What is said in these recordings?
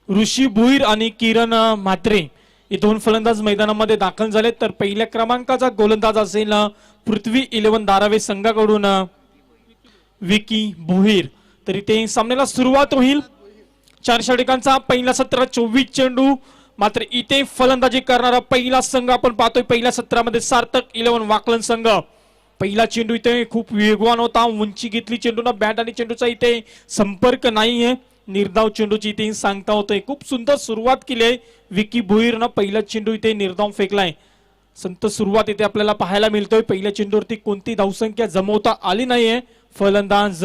ऋषी भुईर आणि किरण म्हात्रे हे दोन फलंदाज मैदानामध्ये दाखल झाले। तर पहिल्या क्रमांकाचा गोलंदाज असेल पृथ्वी 11 धारावे संघाकडून विकी भुईर। तर इथे सामन्याला सुरुवात होईल। 4 षटकांचा पहिला सत्र 24 चेंडू। मात्र इथे फलंदाजी करणारा पहिला संघ आपण पाहतोय पहिल्या सत्रामध्ये सार्थक 11 वाकलन संघ। पहिला चेंडू इथे खूप वेगवान होता, उंची घेतली चेंडूना, बॅट आणि चेंडूचा इथे संपर्क नाहीये। निर्धाव चेंडूची इथे सांगता होतोय। खूप सुंदर सुरुवात केली आहे विकी भुईरनं। पहिला चेंडू इथे निर्धाव फेकलाय। संत सुरुवात इथे आपल्याला पाहायला मिळतोय। पहिल्या चेंडूवरती कोणती धावसंख्या जमवता आली नाहीये। फलंदाज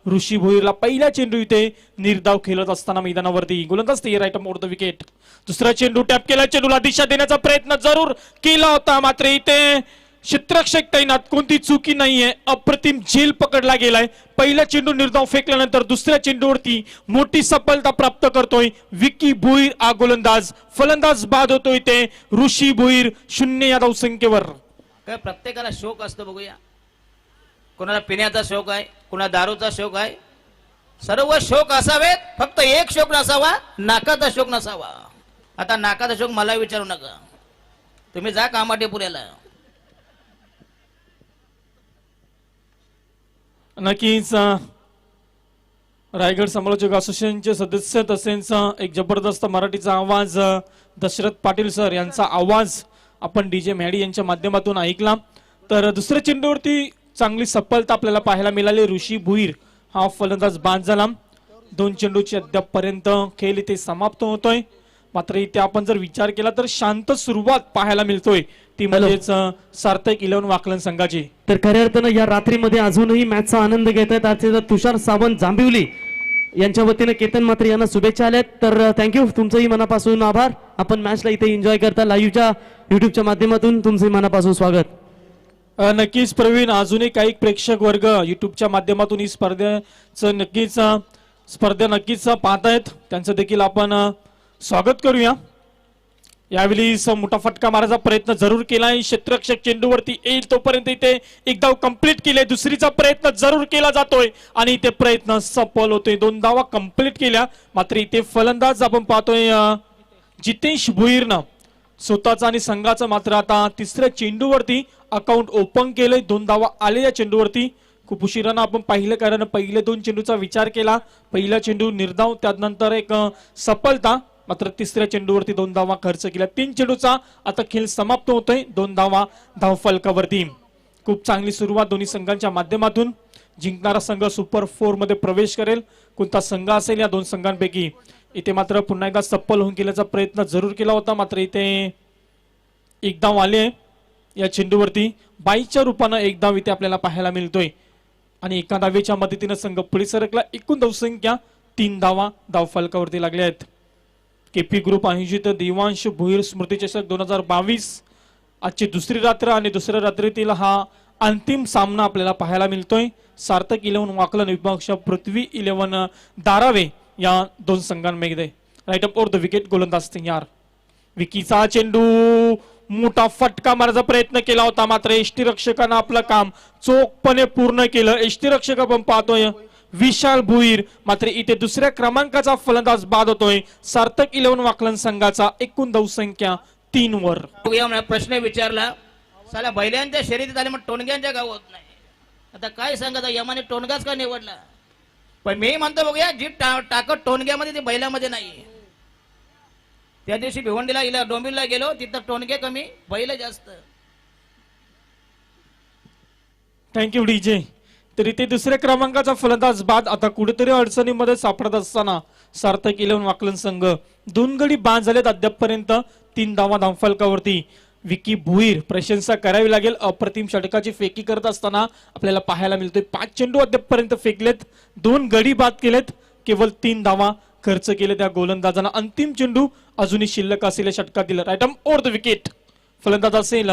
ऋषी भुईरला पहिला चेंडू इथे निर्धाव खेळत असताना मैदानावरती गोलंदाज ते राईट मोड द विकेट। दुसरा चेंडू टॅप केला, चेंडूला दिशा देण्याचा प्रयत्न जरूर केला होता, मात्र इथे क्षेत्ररक्षक तैनात, कोणती चुकी नाहीये। अप्रतिम झेल पकडला गेलाय। पहिला चेंडू निर्धाव फेकल्यानंतर दुसऱ्या चेंडूवरती मोठी सफलता प्राप्त करतोय विकी भुईर हा गोलंदाज। फलंदाज बाद होतोय इथे ऋषी भुईर 0 या धावसंख्येवर। काय प्रत्येकाला शौक असतो बघूया, कोणाला पिण्याचा शौक आहे, कोणाला दारूचा शौक आहे। सर्व शौक असावेत, फक्त एक शौक नसावा, नाकाचा शौक नसावा। आता नाकाचा शौक मला विचारू नका, तुम्ही जा कामाटेपुऱ्याला। नक्कीच रायगड समालोचक असोसिएशनचे सदस्य तसेच एक जबरदस्त मराठीचा आवाज दशरथ पाटील सर यांचा आवाज आपण डीजे मॅडी यांच्या माध्यमातून ऐकला। तर दुसऱ्या चेंडूवरती चांगली सफलता आपल्याला पाहायला मिळाली। ऋषी भुईर हा फलंदाज बाद झाला। 2 चेंडूची अद्यापपर्यंत खेळ इथे समाप्त होतोय। मात्र इथे आपण जर विचार केला तर शांत सुरुवात पाहायला मिळतोय, ती म्हणजेच सार्थक 11 वाकलन संघाची। तर खऱ्या अर्थानं या रात्रीमध्ये अजूनही मॅचचा आनंद घेत आहेत आजचे तुषार सावंत जांभिवली यांच्या वतीने केतन मात्रे यांना शुभेच्छा आल्यात। तर थँक्यू, तुमचंही मनापासून आभार। आपण मॅचला इथे एन्जॉय करता लाईव्हच्या युट्यूबच्या माध्यमातून तुमचंही मनापासून स्वागत। नक्कीच प्रवीण, अजूनही काही प्रेक्षक वर्ग युट्यूबच्या माध्यमातून ही स्पर्धा नक्कीच पाहतायत, त्यांचं देखील आपण स्वागत करूया। यावेळी मोठा फटका मारायचा प्रयत्न जरूर केलाय। क्षेत्ररक्षक चेंडूवरती येईल तोपर्यंत इथे एक धाव कंप्लीट केले, दुसरीचा प्रयत्न जरूर केला जातोय आणि इथे प्रयत्न सफल होतोय। 2 धावा कंप्लीट केल्या, मात्र इथे फलंदाज आपण पाहतोय जितेश भुईरनं स्वतःचा आणि संघाचं मात्र आता तिसऱ्या चेंडूवरती अकाउंट ओपन केलंय। 2 धावा आले या चेंडूवरती। खूप उशिरानं आपण पाहिलं, कारण पहिले 2 चेंडूचा विचार केला। पहिला चेंडू निर्धाव, त्यानंतर एक सफलता, मात्र तिसऱ्या चेंडूवरती 2 धावा खर्च केल्या। 3 चेंडूचा आता खेळ समाप्त होतोय 2 धावा धावफलकावरती। खूप चांगली सुरुवात दोन्ही संघांच्या माध्यमातून। जिंकणारा संघ सुपर 4 मध्ये प्रवेश करेल। कोणता संघ असेल या 2 संघांपैकी। इथे मात्र पुन्हा एकदा सफल होऊन केल्याचा प्रयत्न जरूर केला होता, मात्र इथे एक धाव आले या चेंडूवरती। 22च्या रूपानं एक धाव इथे आपल्याला पाहायला मिळतोय आणि एका धावेच्या मदतीने संघ पुढे सरकला। एकूण धावसंख्या 3 धावा धावफलकावरती लागल्या आहेत। केपी ग्रुप आयोजित देवांश भुईर स्मृती चषक 2022 आजची दुसरी रात्र आणि दुसऱ्या रात्रीतील हा अंतिम सामना आपल्याला पाहायला मिळतोय। सार्थक 11 वाकलन विपक्ष पृथ्वी 11 धारावे या 2 संघांमध्ये। राईट अप ओर द विकेट गोलंदाज तयार। विकीचा चेंडू मोठा फटका मारायचा प्रयत्न केला होता, मात्र यष्टीरक्षकानं आपलं काम चोखपणे पूर्ण केलं। यष्टीरक्षक आपण पाहतोय विशाल भुईर, मात्र इथे दुसऱ्या क्रमांकाचा फलंदाज बाद होतोय सार्थक 11 वाकलन संघाचा। एकूण धावसंख्या 3 वर। प्रश्न विचारला, साला बैलांच्या शर्यतीत आले मग टोनग्यांच्या गाव होत नाही। आता काय सांगता, यमाने टोनगाच का निवडला? पण मी म्हणतो बघूया, जी ताकद टोनग्यामध्ये ती बैलामध्ये नाही। त्या दिवशी भिवंडीला डोंबिवलीला गेलो, तिथं टोनगे कमी, बैल जास्त। Thank you DJ. तर इथे दुसऱ्या क्रमांकाचा फलंदाज बाद। आता कुठेतरी अडचणीमध्ये सापडत असताना सार्थक 11 वाकलन संघ 2 गडी बाद झालेत अद्यापपर्यंत। 3 धावा धावफलकावरती। विकी भुईर प्रशंसा करावी लागेल, अप्रतिम षटकाची फेकी करत असताना आपल्याला पाहायला मिळतोय। 5 चेंडू अद्यापपर्यंत फेकलेत, 2 गडी बाद केलेत, केवळ 3 धावा खर्च केले त्या गोलंदाजांना। अंतिम चेंडू अजूनही शिल्लक असलेल्या षटकातील। राईट ओर द विकेट फलंदाज असेल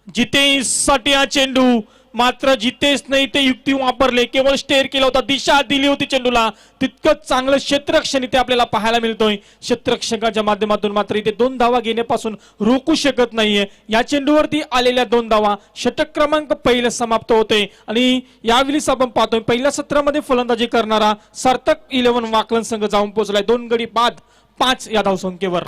जितेश साठी हा चेंडू, मात्र जितेश नाही ते युक्ती वापरले, केवळ स्टेअर केला होता, दिशा दिली होती चेंडूला, तितकंच चांगलं क्षेत्ररक्षण इथे आपल्याला पाहायला मिळतोय क्षेत्ररक्षकाच्या माध्यमातून. मात्र इथे 2 धावा घेण्यापासून रोखू शकत नाहीये. या चेंडूवरती आलेल्या 2 धावा षटक क्रमांक पहिले समाप्त होते. आणि यावेळीच आपण पाहतोय पहिल्या सत्रामध्ये फलंदाजी करणारा सार्थक 11 वाकलन संघ जाऊन पोहोचलाय 2 गडी बाद 5 या धावसंख्येवर.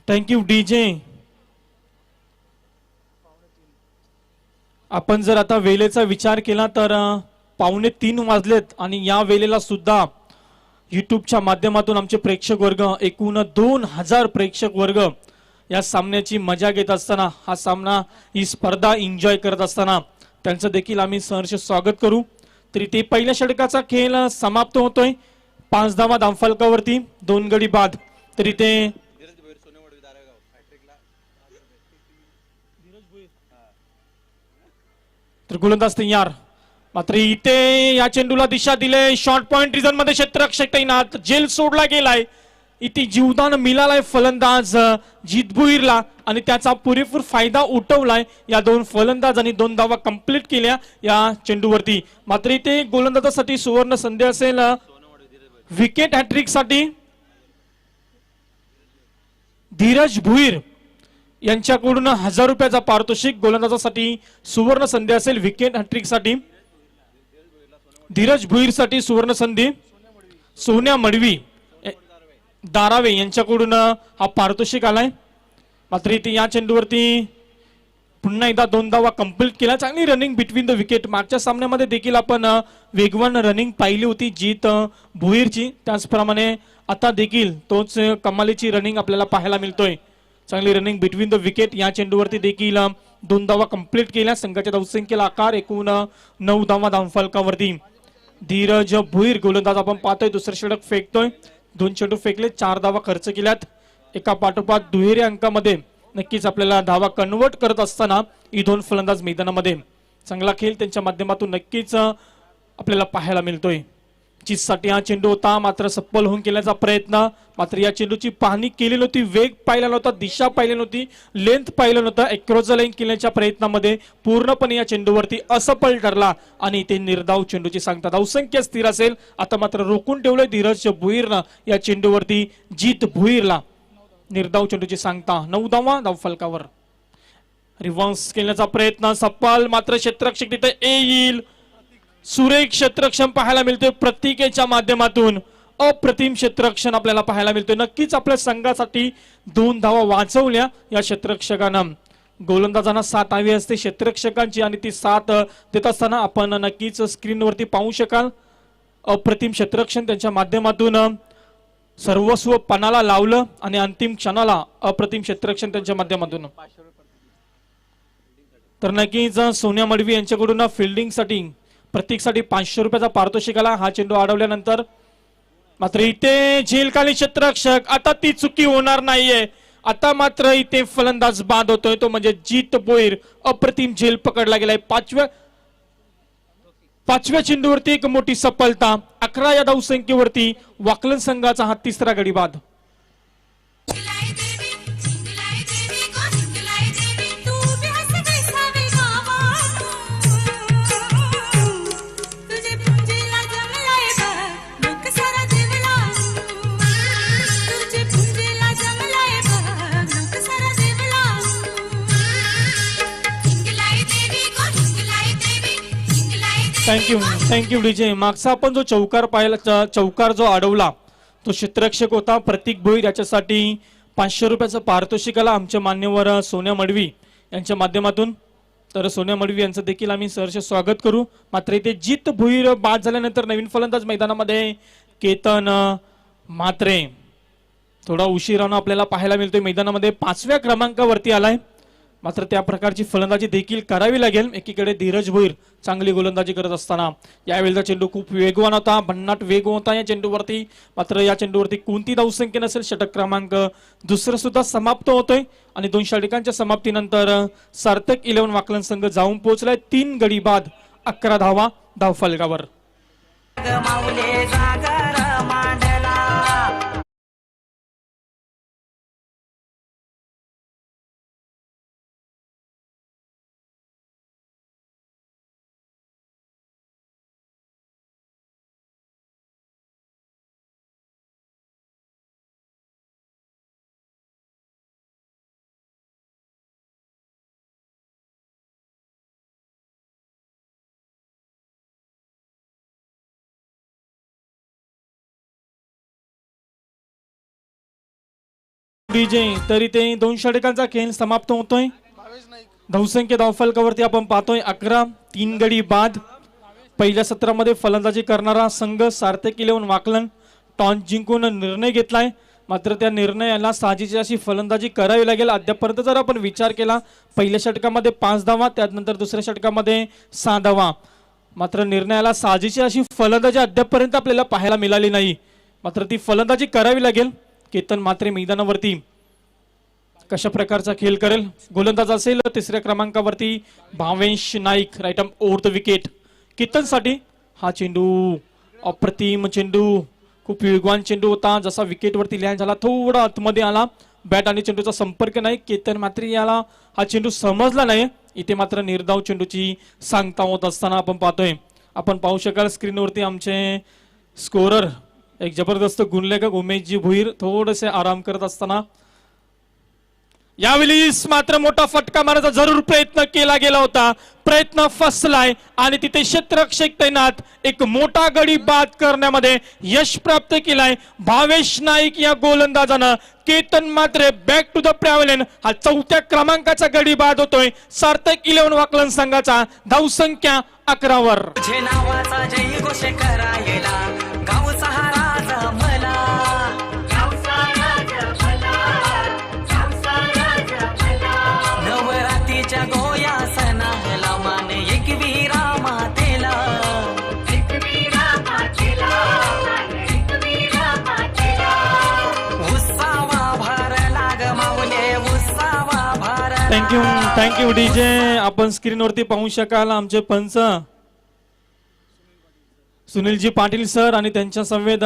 Thank you DJ. आपण जर आता वेळेचा विचार केला तर 2:45 वाजलेत आणि या वेळेला सुद्धा युट्यूबच्या माध्यमातून आमचे प्रेक्षक वर्ग एकूण 2000 प्रेक्षक वर्ग या सामन्याची मजा घेत असताना, हा सामना ही स्पर्धा एन्जॉय करत असताना त्यांचं देखील आम्ही सहर्ष स्वागत करू. तरी ते पहिल्या षटकाचा खेळ समाप्त होतोय 5 धावा धावफलकावरती 2 गडी बाद. तरी ते तर गोलंदाज तयार. मात्र इथे या चेंडूला दिशा दिले, शॉर्ट पॉइंट रिझन मध्ये क्षेत्ररक्षक तैनात, जेल सोडला गेलाय. इथे जीवदान मिळालाय फलंदाज जित भुईरला आणि त्याचा पुरेपूर फायदा उठवलाय. या 2 फलंदाजांनी 2 धावा कंप्लीट केल्या या चेंडूवरती. मात्र इथे गोलंदाजासाठी सुवर्ण संधी असेल विकेट हॅट्रिक साठी. धीरज भुईर यांच्याकडून 1000 रुपयाचा पारितोषिक. गोलंदाजासाठी सुवर्ण संधी असेल विकेट हॅट्रिक साठी. धीरज भुईर साठी सुवर्ण संधी सोन्या मडवी दारावे यांच्याकडून हा पारितोषिक आलाय. मात्र इथे या चेंडूवरती पुन्हा एकदा 2 धावा कंप्लीट केल्या. चांगली रनिंग बिटवीन द विकेट. मागच्या सामन्यामध्ये देखील आपण वेगवान रनिंग पाहिली होती जीत भुईरची, त्याचप्रमाणे आता देखील तोच कमालीची रनिंग आपल्याला पाहायला मिळतोय. चांगली रनिंग बिटवीन द विकेट. या चेंडूवरती देखील 2 धावा कंप्लीट केल्या. संघाच्या धावसंख्येला आकार एकूण 9 धावा धावफलकावरती. धीरज भुईर गोलंदाज आपण पाहतोय दुसरं षटक फेकतोय. 2 चेंडू फेकले, 4 धावा खर्च केल्यात. एका पाठोपाठ दुहेरी अंकामध्ये नक्कीच आपल्याला धावा कन्वर्ट करत असताना ही 2 फलंदाज मैदानामध्ये चांगला खेळ त्यांच्या माध्यमातून नक्कीच आपल्याला पाहायला मिळतोय. साठी हा चेंडू होता, मात्र सप्पल होऊन केल्याचा प्रयत्न. मात्र या चेंडूची पाहणी केली नव्हती, वेग पाहिला नव्हता, दिशा पाहिली नव्हती, लेंथ पाहिलं नव्हतं. अक्रॉस द लाईन केल्याच्या प्रयत्नामध्ये पूर्णपणे या चेंडूवरती असफल ठरला आणि ते निर्धाव चेंडूची सांगतात धावसंख्या स्थिर असेल. आता मात्र रोखून ठेवलंय धीरज भुईरनं या चेंडूवरती जित भुईरला. निर्धाव चेंडूची सांगता 9 धावा धावफलकावर. रिव्हर्स केल्याचा प्रयत्न सफल, मात्र क्षेत्ररक्षक तिथे येईल. सुरेख क्षेत्ररक्षण पाहायला मिळतोय प्रतीकेच्या माध्यमातून. अप्रतिम क्षेत्ररक्षण आपल्याला पाहायला मिळतोय. नक्कीच आपल्या संघासाठी 2 धावा वाचवल्या या क्षेत्ररक्षकानं. गोलंदाजांना 7 हवी असते क्षेत्ररक्षकांची आणि ती 7 देत असताना आपण नक्कीच स्क्रीनवरती पाहू शकाल. अप्रतिम क्षेत्ररक्षण त्यांच्या माध्यमातून सर्वस्व पणाला लावलं आणि अंतिम क्षणाला अप्रतिम क्षेत्ररक्षण त्यांच्या माध्यमातून. तर नक्कीच सोन्या मडवी यांच्याकडून फिल्डिंगसाठी प्रतीकसाठी 500 रुपयाचा पारितोषिक आला हा चेंडू अडवल्यानंतर. मात्र इथे झेलखाली क्षेत्ररक्षक, आता ती चुकी होणार नाहीये. आता मात्र इथे फलंदाज बाद होतोय तो म्हणजे जित भुईर. अप्रतिम झेल पकडला गेलाय. पाचव्या चेंडूवरती एक मोठी सफलता. 11 या धावसंख्येवरती वाकलन संघाचा हा 3रा गडी बाद. Thank you DJ. मागचा आपण जो चौकार पाहिला, चौकार जो अडवला तो क्षेत्ररक्षक होता प्रतीक भोईर. याच्यासाठी 500 रुपयाचं पारितोषिक आला आमच्या मान्यवर सोन्या मडवी यांच्या माध्यमातून. तर सोन्या मडवी यांचं देखील आम्ही सहर्ष स्वागत करू. मात्र इथे जित भुईर बाद झाल्यानंतर नवीन फलंदाज मैदानामध्ये केतन मात्रे थोडा उशिरानं आपल्याला पाहायला मिळतोय मैदानामध्ये 5व्या क्रमांकावरती आलाय. मात्र त्या प्रकारची फलंदाजी देखील करावी लागेल. एकीकडे धीरज भोईर चांगली गोलंदाजी करत असताना यावेळेचा चेंडू खूप वेगवान होता, भन्नाट वेग होता या चेंडूवरती. मात्र या चेंडूवरती कोणती धावसंख्या नसेल. षटक क्रमांक दुसरं सुद्धा समाप्त होतोय आणि 2 षटकांच्या समाप्तीनंतर सार्थक 11 वाकलन संघ जाऊन पोहोचलाय 3 गडी बाद 11 धावा धावफलकावर. डीजे तरी ते 2 षटकांचा खेळ समाप्त होतोय. धावसंख्या धावफलकावरती आपण पाहतोय 11, 3 गडी बाद. पहिल्या सत्रामध्ये फलंदाजी करणारा संघ सार्थक 11 वाकलन टॉस जिंकून निर्णय घेतलाय. मात्र त्या निर्णयाला साजेशी अशी फलंदाजी करावी लागेल. अद्यापर्यंत जर आपण विचार केला पहिल्या षटकामध्ये 5 धावा, त्यानंतर दुसऱ्या षटकामध्ये 6 धावा. मात्र निर्णयाला साजेशी अशी फलंदाजी अद्यापर्यंत आपल्याला पाहायला मिळाली नाही. मात्र ती फलंदाजी करावी लागेल. केतन मात्रे मैदानावरती कशा प्रकारचा खेळ करेल. गोलंदाज असेल 3ऱ्या क्रमांकावरती Bhavesh Naik, right arm over the wicket. केतनसाठी हा चेंडू अप्रतिम चेंडू, खूप वेगवान चेंडू होता. जसा विकेटवरती लँड झाला थोडा आतमध्ये आला. बॅट आणि चेंडूचा संपर्क नाही. केतन मात्रे याला हा चेंडू समजला नाही. इथे मात्र निर्धाव चेंडूची सांगता होत असताना आपण पाहतोय. आपण पाहू शकाल स्क्रीनवरती आमचे स्कोरर एक जबरदस्त गुणलेखक उमेशजी भोईर थोडेसे आराम करत असताना. यावेळी मात्र मोठा फटका मारायचा जरूर प्रयत्न केला गेला होता. प्रयत्न फसलाय आणि तिथे क्षेत्ररक्षक तैनात एक मोठा गडी बाद करण्यामध्ये यश प्राप्त केलाय भावेश नाईक या गोलंदाजानं. केतन मात्रे बॅक टू द पॅव्हलियन हा 4थ्या क्रमांकाचा गडी बाद होतोय सार्थक 11 वाकलन संघाचा. धावसंख्या 11 वर. Thank you DJ. आपण स्क्रीनवरती पाहू शकाल आमचे पंच सुनीलजी पाटील सर आणि त्यांच्या संवेद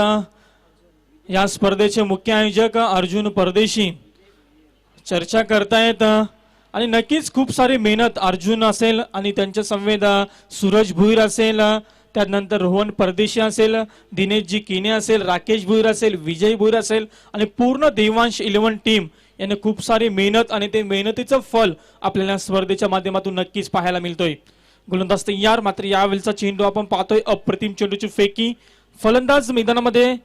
या स्पर्धेचे मुख्य आयोजक अर्जुन परदेशी चर्चा करतायत. आणि नक्कीच खूप सारी मेहनत अर्जुन असेल आणि त्यांच्या संवेद सूरज भुईर असेल, त्यानंतर रोहन परदेशी असेल, दिनेशजी किने असेल, राकेश भुईर असेल, विजय भुईर असेल आणि पूर्ण देवांश 11 टीम याने खूप सारी मेहनत आणि ते मेहनतीचं फल आपल्याला स्पर्धेच्या माध्यमातून नक्कीच पाहायला मिळतोय. गोलंदाज तयार. मात्र यावेळचा चेंडू आपण पाहतोय अप्रतिम चेंडूची फेकी. फलंदाज मैदानामध्ये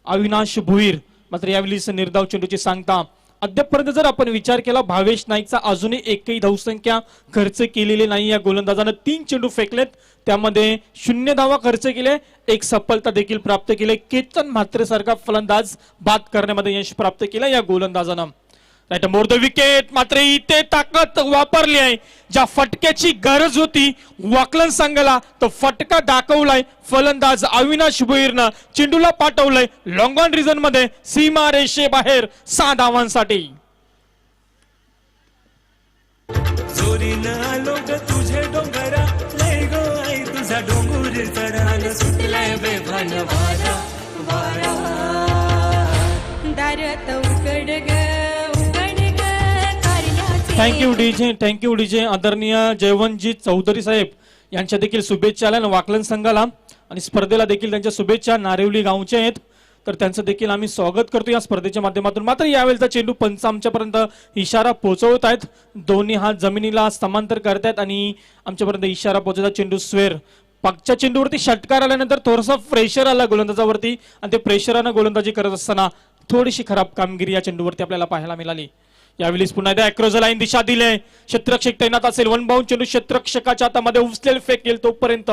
अविनाश भुईर. मात्र यावेळी निर्धाव चेंडूची सांगता. अद्यापर्यंत जर आपण विचार केला भावेश नाईकचा अजूनही एकही धावसंख्या खर्च केलेली नाही. या गोलंदाजानं 3 चेंडू फेकलेत, त्यामध्ये 0 धावा खर्च केले, 1 सफलता देखील प्राप्त केली. केतन मात्रे सारखा फलंदाज बाद करण्यामध्ये यश प्राप्त केलं या गोलंदाजानं. Right more the wicket. मात्र इथे ताकद वापरली आहे. ज्या फटक्याची गरज होती वाकलन संघाला तो फटका दाखवलाय फलंदाज अविनाश भुईरनं. चेंडूला पाठवलंय लॉंग ऑन रिजन मध्ये सीमा रेषे बाहेर 6 धावांसाठी. तुझे डोंगरा लय गो आई तुझा डोंगर चढाल सुटलाय बेभान वारा वारा दारात उकड ग थँक्यू डीजे. आदरणीय जयवंतजी चौधरी साहेब यांच्या देखील शुभेच्छा आल्या वाकलन संघाला आणि स्पर्धेला देखील त्यांच्या शुभेच्छा नारिवली गावचे आहेत. तर त्यांचं देखील आम्ही स्वागत करतो या स्पर्धेच्या माध्यमातून. मात्र यावेळेचा चेंडू पंच आमच्यापर्यंत इशारा पोहोचवत आहेत. दोन्ही हात जमिनीला समांतर करतायत आणि आमच्यापर्यंत इशारा पोहोचवतात. चेंडू स्वेर पाकच्या चेंडूवरती षटकार आल्यानंतर थोडासा प्रेशर आला गोलंदाजावरती आणि ते प्रेशरानं गोलंदाजी करत असताना थोडीशी खराब कामगिरी या चेंडूवरती आपल्याला पाहायला मिळाली. यावेळी पुन्हा एकदा अक्रॉस लाईन दिशा दिले. क्षेत्ररक्षक तैनात असेल. 1 बाउंड चेंडू क्षेत्ररक्षकाच्या हातामध्ये उचलेल फेकेल तोपर्यंत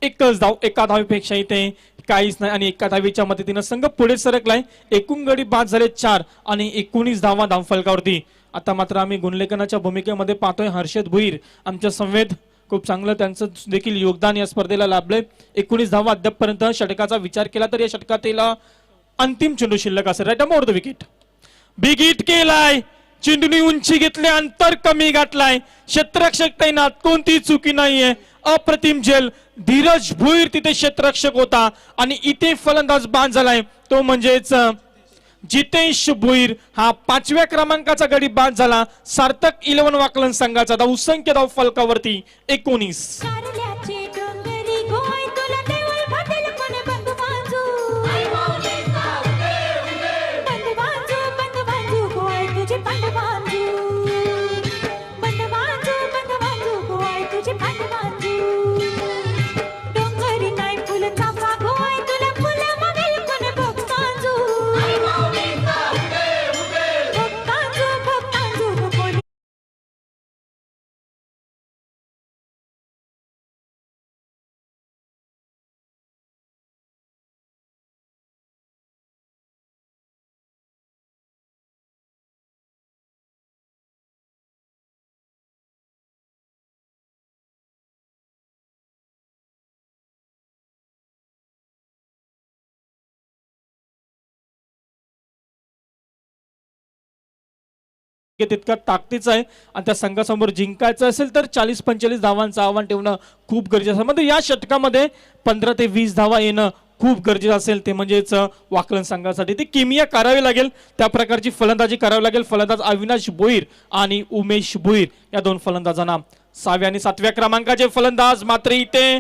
एकच धाव, एका धावेपेक्षा इथे काहीच नाही आणि एका धावेच्या मदतीनं संघ पुढे सरकलाय. एकूण गडी बाद झाले 4 आणि 19 धावा धावफलकावरती. आता मात्र आम्ही गुणलेखनाच्या भूमिकेमध्ये पाहतोय हर्षद भुईर आमच्या संवेद, खूप चांगलं त्यांचं देखील योगदान या स्पर्धेला लाभलंय. 19 धावा अद्यापपर्यंत. षटकाचा विचार केला तर या षटकातील अंतिम चेंडू शिल्लक असेल. Right over the wicket, big hit केलाय, चेंडूने उंची घेतली, अंतर कमी गाठलाय, क्षेत्ररक्षक तैनात, कोणती चुकी नाहीये, अप्रतिम झेल. धीरज भुईर तिथे क्षेत्ररक्षक होता आणि इथे फलंदाज बाद झालाय तो म्हणजेच जितेश भुईर. हा 5व्या क्रमांकाचा गडी बाद झाला. सार्थक 11 वाकलन संघाचा धावसंख्या धाव फलकावरती 19. कारल्याचे डोंगरी गोय तुला देऊळ फाटेल कोणी बंधू बांधू बंधू बांधू गोय तुझे बंधू बांधू गोय तुझे बंधू बांधू डोंगरी नाही फुल चाफा गोय तुला फुल मागेल कोणी भोग सांजू कोणी तितका ताकदीचा आहे आणि त्या संघासमोर जिंकायचं असेल तर 40-45 धावांचं आव्हान ठेवणं खूप गरजेचं आहे. म्हणजे या षटकामध्ये 15 ते 20 धावा येणं खूप गरजेचं असेल ते म्हणजेच वाकलन संघासाठी ती किमिया करावी लागेल, त्या प्रकारची फलंदाजी करावी लागेल. फलंदाज अविनाश भोईर आणि उमेश भोईर या दोन फलंदाजांना. 6व्या आणि 7व्या क्रमांकाचे फलंदाज मात्र इथे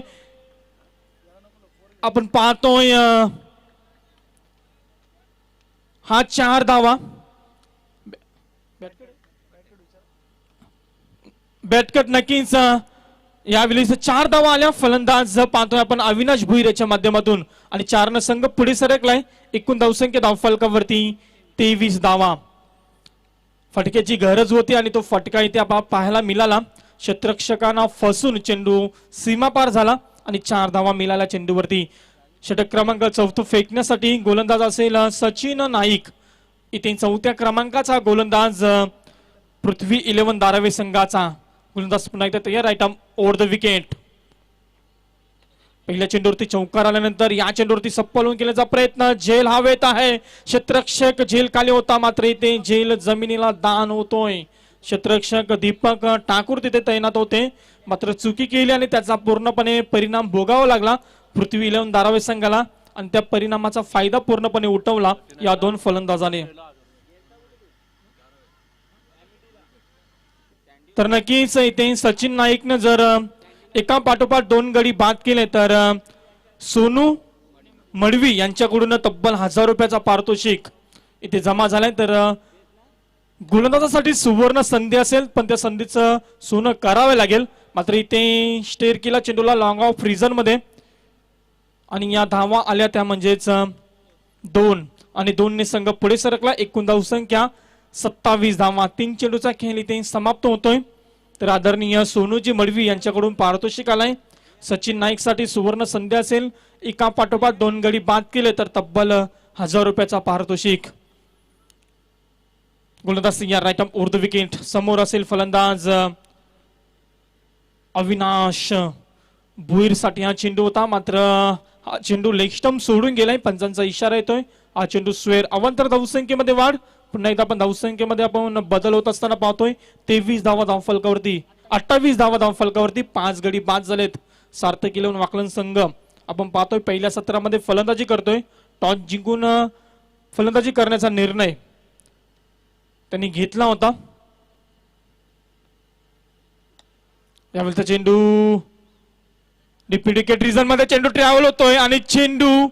आपण पाहतोय हा 4 धावा बॅटकट नक्कीच यावेळी 4 धावा आल्या. फलंदाज पाहतोय आपण अविनाश भुईर याच्या माध्यमातून आणि 4 न संघ पुढे सरकलाय. एकूण धावसंख्या धावफलकावरती 23 धावा. फटक्याची गरज होती आणि तो फटका इथे पाहायला मिळाला. क्षेत्ररक्षकांना फसून चेंडू सीमापार झाला आणि 4 धावा मिळाल्या चेंडूवरती. षटक क्रमांक 4 फेकण्यासाठी गोलंदाज असेल सचिन नाईक. इथे 4थ्या क्रमांकाचा गोलंदाज पृथ्वी 11 धारावी संघाचा गोलंदाज पुन्हा एकदा तयार. Right arm over the wicket. पहिल्या चेंडूवरती चौकार आल्यानंतर या चेंडूवरती सप्पलून केल्याचा प्रयत्न. झेल हवेत आहे, क्षेत्ररक्षक झेल खाली होता मात्र इथे झेल जमिनीला दान होतोय. क्षेत्ररक्षक दीपक ठाकूर तिथे तैनात होते मात्र चुकी केली आणि त्याचा पूर्णपणे परिणाम भोगावा लागला पृथ्वी 11 धारावी संघाला आणि त्या परिणामाचा फायदा पूर्णपणे उठवला या दोन फलंदाजाने. तर नक्कीच इथे सचिन नाईकने जर एका पाठोपाठ 2 गडी बाद केले तर सोनू मडवी यांच्याकडून तब्बल 1000 रुपयाचा पारितोषिक इथे जमा झालाय. तर गोलंदाजासाठी सुवर्ण संधी असेल पण त्या संधीचं सोनं करावे लागेल. मात्र इथे स्टेअर केला चेंडूला लॉंग ऑफ रिझन मध्ये आणि या धावा आल्या त्या म्हणजेच 2 आणि 2 ने संघ पुढे सरकला. एकूण धावसंख्या 27 धावा. 3 चेंडूचा खेळ इथे समाप्त होतोय. तर आदरणीय सोनूजी मडवी यांच्याकडून पारितोषिक आलाय. सचिन नाईक साठी सुवर्ण संधी असेल, एका पाठोपाठ 2 गडी बाद केले तर तब्बल 1000 रुपयाचा पारितोषिक. गोलंदाज या right arm over the wicket. समोर असेल फलंदाज अविनाश भुईर साठी हा चेंडू होता मात्र हा चेंडू लेग स्टंप सोडून गेलाय. पंचांचा इशारा येतोय. हा चेंडू स्वेअर. अवंतर धावसंख्येमध्ये वाढ. पुन्हा एकदा आपण धावसंख्येमध्ये आपण बदल होत असताना पाहतोय. 23 धावा धावफलकावरती, 28 धावा धावफलकावरती. 5 गडी बाद झालेत. सार्थक 11 वाकलन संघ आपण पाहतोय पहिल्या सत्रामध्ये फलंदाजी करतोय. टॉस जिंकून फलंदाजी करण्याचा निर्णय त्यांनी घेतला होता. यावेळेचा चेंडू डिप्युटी रिझन मध्ये चेंडू ट्रॅव्हल होतोय आणि चेंडू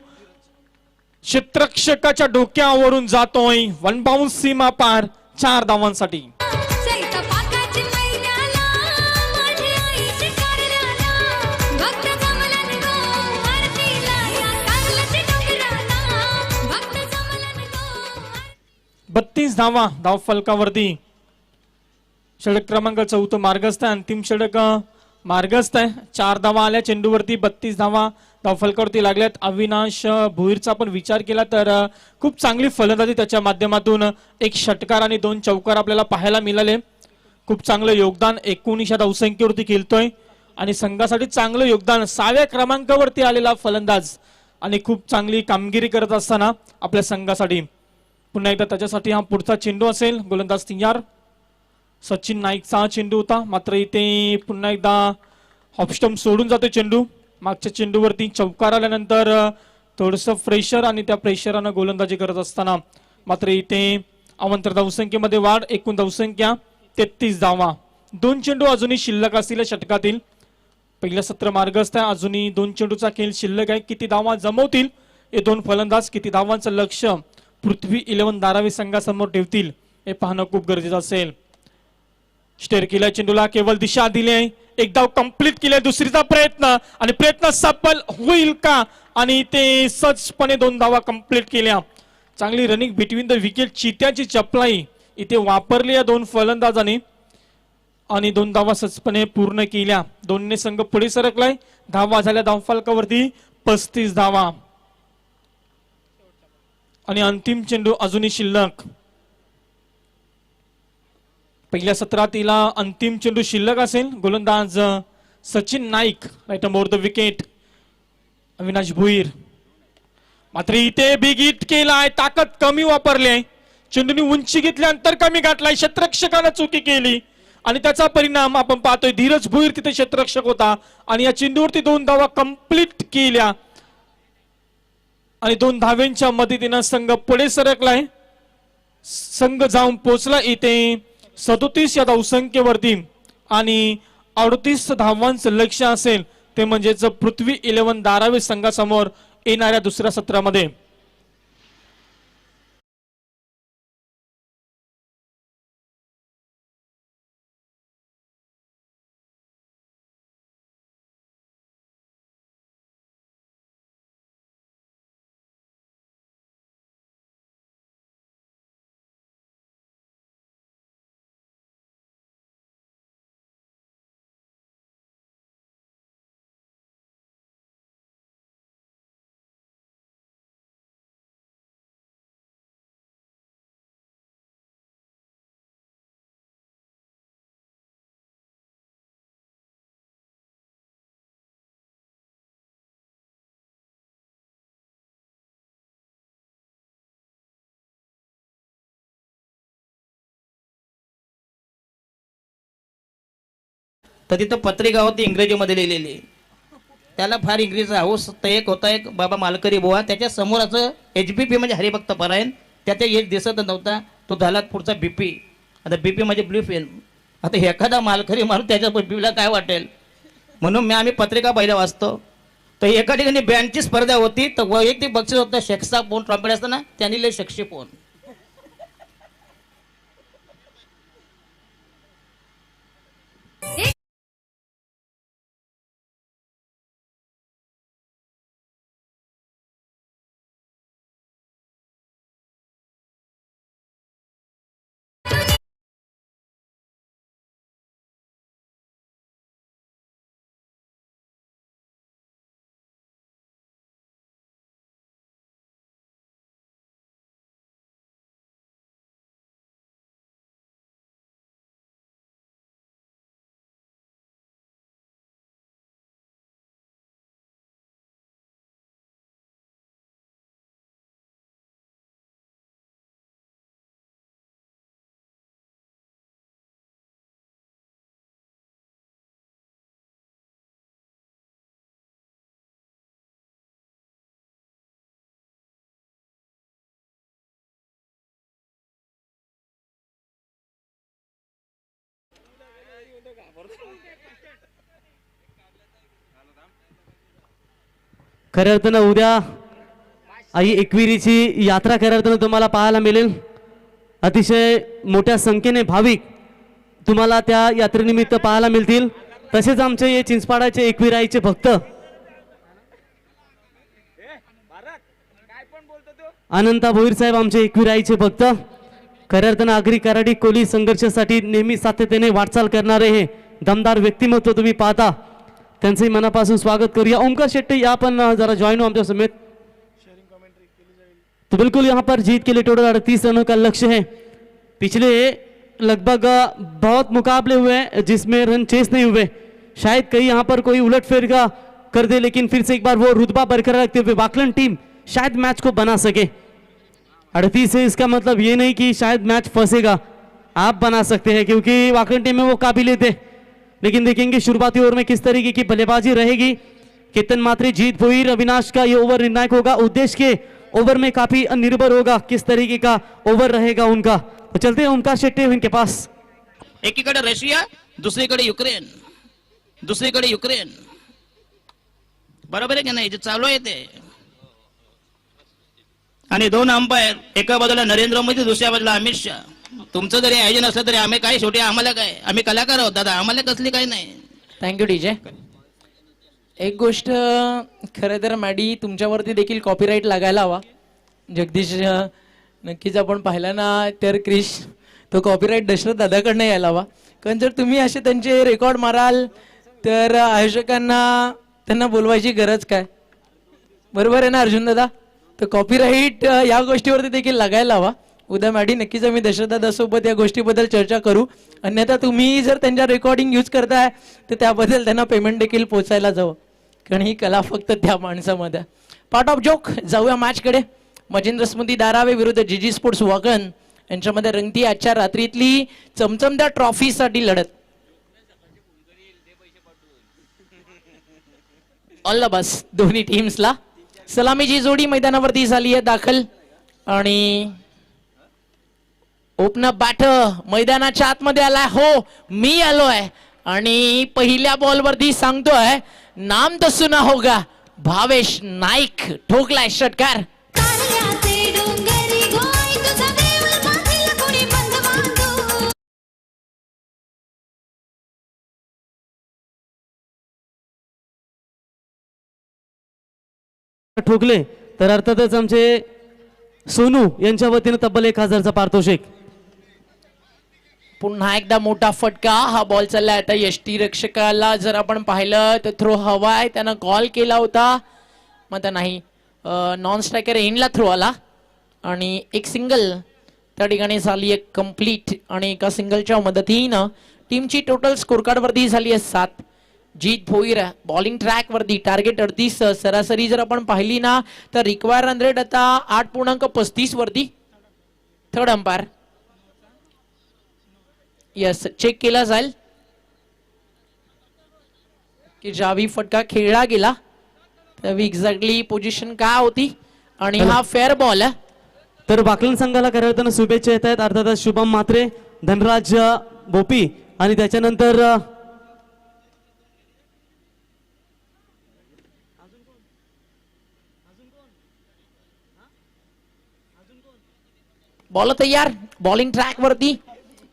क्षेत्ररक्षकाच्या डोक्यावरून जातोय. 1 बाउन्स सीमा पार 4 धावांसाठी. चैत्र पाकाची मैन्याला माझी आईची कारल्याला भक्त जमलन गो आरतीला या कारल्याची डोंगराला भक्त जमलन गो. 32 धावा धाव फलकावरती. षटक क्रमांक 4 मार्गस्थ. अंतिम षटक मार्गस्थ आहे. 4 धावा आल्या चेंडूवरती, 32 धावा धावफलकावरती लागल्यात. अविनाश भोईरचा आपण विचार केला तर खूप चांगली फलंदाजी त्याच्या माध्यमातून 1 षटकार आणि 2 चौकार आपल्याला पाहायला मिळाले. खूप चांगलं योगदान 19 धावसंख्येवरती खेळतोय आणि संघासाठी चांगलं योगदान 6व्या क्रमांकावरती आलेला फलंदाज आणि खूप चांगली कामगिरी करत असताना आपल्या संघासाठी पुन्हा एकदा त्याच्यासाठी हा पुढचा चेंडू असेल. गोलंदाज तयार. सचिन नाईकचा हा चेंडू होता, मात्र इथे पुन्हा एकदा ऑफस्टंप सोडून जातो चेंडू. मागच्या चेंडूवरती चौकार आल्यानंतर थोडंसं प्रेशर आणि त्या प्रेशरानं गोलंदाजी करत असताना मात्र इथे अवंतर धावसंख्येमध्ये वाढ. एकूण धावसंख्या 33 धावा. 2 चेंडू अजूनही शिल्लक असतील षटकातील. पहिलं सत्र मार्गस्थ आहे. अजूनही 2 चेंडूचा खेळ शिल्लक आहे. किती धावा जमवतील हे 2 फलंदाज, किती धावांचं लक्ष पृथ्वी 11 धारावी संघासमोर ठेवतील हे पाहणं खूप गरजेचं असेल. स्टेअर केल्या चेंडूला, केवळ दिशा दिली आहे. 1 धाव कंप्लीट केली. दुसरीचा प्रयत्न आणि प्रयत्न सफल होईल का? आणि ते सहजपणे 2 धावा कंप्लीट केल्या. चांगली रनिंग बिटवीन द विकेट, चित्याची चपलाई इथे वापरली या 2 फलंदाजांनी आणि 2 धावा सहजपणे पूर्ण केल्या. दोन्ही संघ पुढे सरकलाय. धावा झाल्या धावफलकावरती 35 धावा आणि अंतिम चेंडू अजूनही शिल्लक. पहिल्या सत्रातीला अंतिम चेंडू शिल्लक असेल. गोलंदाज Sachin Naik, right more the wicket. Avinash Bhoir मात्र इथे बिग हिट केलाय. ताकद कमी वापरली आहे. चेंडूने उंची घेतली, अंतर कमी गाठलाय. क्षेत्ररक्षकानं चुकी केली आणि त्याचा परिणाम आपण पाहतोय. धीरज भोईर तिथे क्षेत्ररक्षक होता आणि या चेंडूवरती 2 धावा कंप्लीट केल्या आणि 2 धाव्यांच्या मदतीनं संघ पुढे सरकलाय. संघ जाऊन पोहोचला इथे 37 या धावसंख्येवरती आणि 38 धावांचं लक्ष असेल ते म्हणजेच पृथ्वी 11 धारावी संघासमोर येणाऱ्या दुसऱ्या सत्रामध्ये. तर तिथं पत्रिका होती इंग्रजीमध्ये लिहिलेली. त्याला फार इंग्रजीचा हाऊस. तर एक होता एक बाबा मालकरी बुवा, त्याच्या समोर असं HBP म्हणजे हरिभक्त परायण, त्याच्या एक दिसत नव्हता. तो झाला पुढचा BP. आता BP म्हणजे ब्लू फिल्म. आता एखादा मालकरी माणूस त्याच्या बीपीला काय वाटेल म्हणून आम्ही पत्रिका पहिल्या वाचतो. तर एका ठिकाणी बँडची स्पर्धा होती. तर वैयक्तिक बक्षीस होतं शेक्सा पोन ट्रॉम्पेट असताना त्यांनी लिहिले शेक्सी पोन. खऱ्या अर्थानं उद्या आई एकविरीची यात्रा खऱ्या अर्थानं तुम्हाला पाहायला मिळेल. अतिशय मोठ्या संख्येने भाविक तुम्हाला त्या यात्रेनिमित्त पाहायला मिळतील. तसेच आमचे हे चिंचपाडाचे एकवीर आईचे भक्त अनंता भोईर साहेब, आमचे एकवीर आईचे भक्त खऱ्या अर्थानं आगरी कराडी कोली संघर्षासाठी नेहमी सातत्याने वाटचाल करणारे हे दमदार व्यक्तिमत्व तुम्ही पाहता, त्यांचंही मनापासून स्वागत करूया. ओमकार शेट्टी या पण जरा ज्वाइन हो आमच्या समेत. तो बिल्कुल यहाँ पर जीत के लिए टोटल 38 रनों का लक्ष्य है. पिछले लगभग बहुत मुकाबले हुए हैं जिसमें रन चेस नहीं हुए, शायद कहीं यहाँ पर कोई उलटफेर का कर दे, लेकिन फिर से एक बार वो रुतबा बरकरार रखते हुए वाकलन टीम शायद मैच को बना सके. 38 है इसका मतलब ये नहीं कि शायद मैच फंसेगा, आप बना सकते हैं क्योंकि वाकलन टीम में वो काबिलियत है. लेकिन देखेंगे शुरुआती ओवर में किस तरीके की बल्लेबाजी रहेगी. केतन मात्रे, जीत भोईर, अविनाश का ये ओवर निर्णायक होगा. उद्देश्य के ओवर में काफी निर्भर होगा किस तरीके का ओवर रहेगा उनका. तो चलते हैं ओमकार शेट्टी इनके पास. एकीकडे रशिया, दुसरीकडे युक्रेन, दुसरीकडे युक्रेन. बरोबर आहे की नाही, जे चालू आहे ते. आणि 2 अंपायर, एका बाजूला नरेंद्र मोदी, दुसऱ्या बाजूला अमित शहा. तुमचं जरी आयोजन असलं तरी आम्ही काय, शेवटी आम्हाला काय, आम्ही कलाकार आहोत दादा, आम्हाला कसली काही नाही. Thank you DJ. एक गोष्ट खरं तर मॅडी, तुमच्यावरती देखील कॉपीराईट लागायला हवा. जगदीश नक्कीच आपण पाहिला ना, तर क्रिश तो कॉपीराईट दशरथ दादाकडनं यायला हवा. कारण जर तुम्ही असे त्यांचे रेकॉर्ड माराल तर आयोजकांना त्यांना बोलवायची गरज काय. बरोबर आहे ना अर्जुन दादा. तर कॉपीराईट या गोष्टीवरती देखील लागायला हवा. उद्या मॅडी नक्कीच आम्ही दशरथ दादासोबत या गोष्टीबद्दल चर्चा करू. अन्यथा तुम्ही जर त्यांच्या रेकॉर्डिंग यूज करताय तर त्याबद्दल त्यांना पेमेंट देखील पोचायला जावं, कारण ही कला फक्त त्या माणसामध्ये. Part of joke. जाऊया मॅचकडे. मजेंद्र स्मृती दारावे विरुद्ध जीजी स्पोर्ट्स वागन यांच्यामध्ये रंगती आजच्या रात्रीतली चमचमत्या ट्रॉफीसाठी लढत. ऑल द बेस्ट दोन्ही टीम्सला. सलामीची जोडी मैदानावरती झाली आहे दाखल आणि ओपन बॅटर मैदानाच्या आतमध्ये आलाय. हो, मी आलोय आणि पहिल्या बॉलवरती सांगतोय, नाम तो सुना होगा, भावेश नाईक ठोकलाय षटकार. तारल्याचे डोंगरी गोय तुझा देऊळ बांधील कोणी बंद बांधू. ठोकले तर अर्थातच आमचे सोनू यांच्या वतीनं तब्बल 1000चा पारितोषिक. पुन्हा एकदा मोठा फटका. हा बॉल चाललाय आता यष्टी रक्षकाला. जर आपण पाहिलं तर थ्रो हवाय, त्यानं कॉल केला होता मग नाही, नॉन स्ट्रायकर एंडला थ्रो आला आणि एक सिंगल त्या ठिकाणी झाली आहे कंप्लीट. आणि एका सिंगलच्या मदतीनं टीमची टोटल स्कोर कार्ड वरती झाली आहे 7. जीत भोईर बॉलिंग ट्रॅक वरती, टार्गेट 38. सरासरी जर आपण पाहिली ना तर रिक्वायर रन रेट आता 8.35 वरती. थर्ड अंपायर यस चेक केला जाईल की ज्यावेळी फटका खेळला गेला त्यावेळी एक्झॅक्टली पोझिशन काय होती आणि हा फेअर बॉल आहे. तर वाकलन संघाला खऱ्या अर्थानं शुभेच्छा येत आहेत. अर्थातच शुभम मात्रे, धनराज बोपी आणि त्याच्यानंतर बॉल तयार. बॉलिंग ट्रॅक वरती,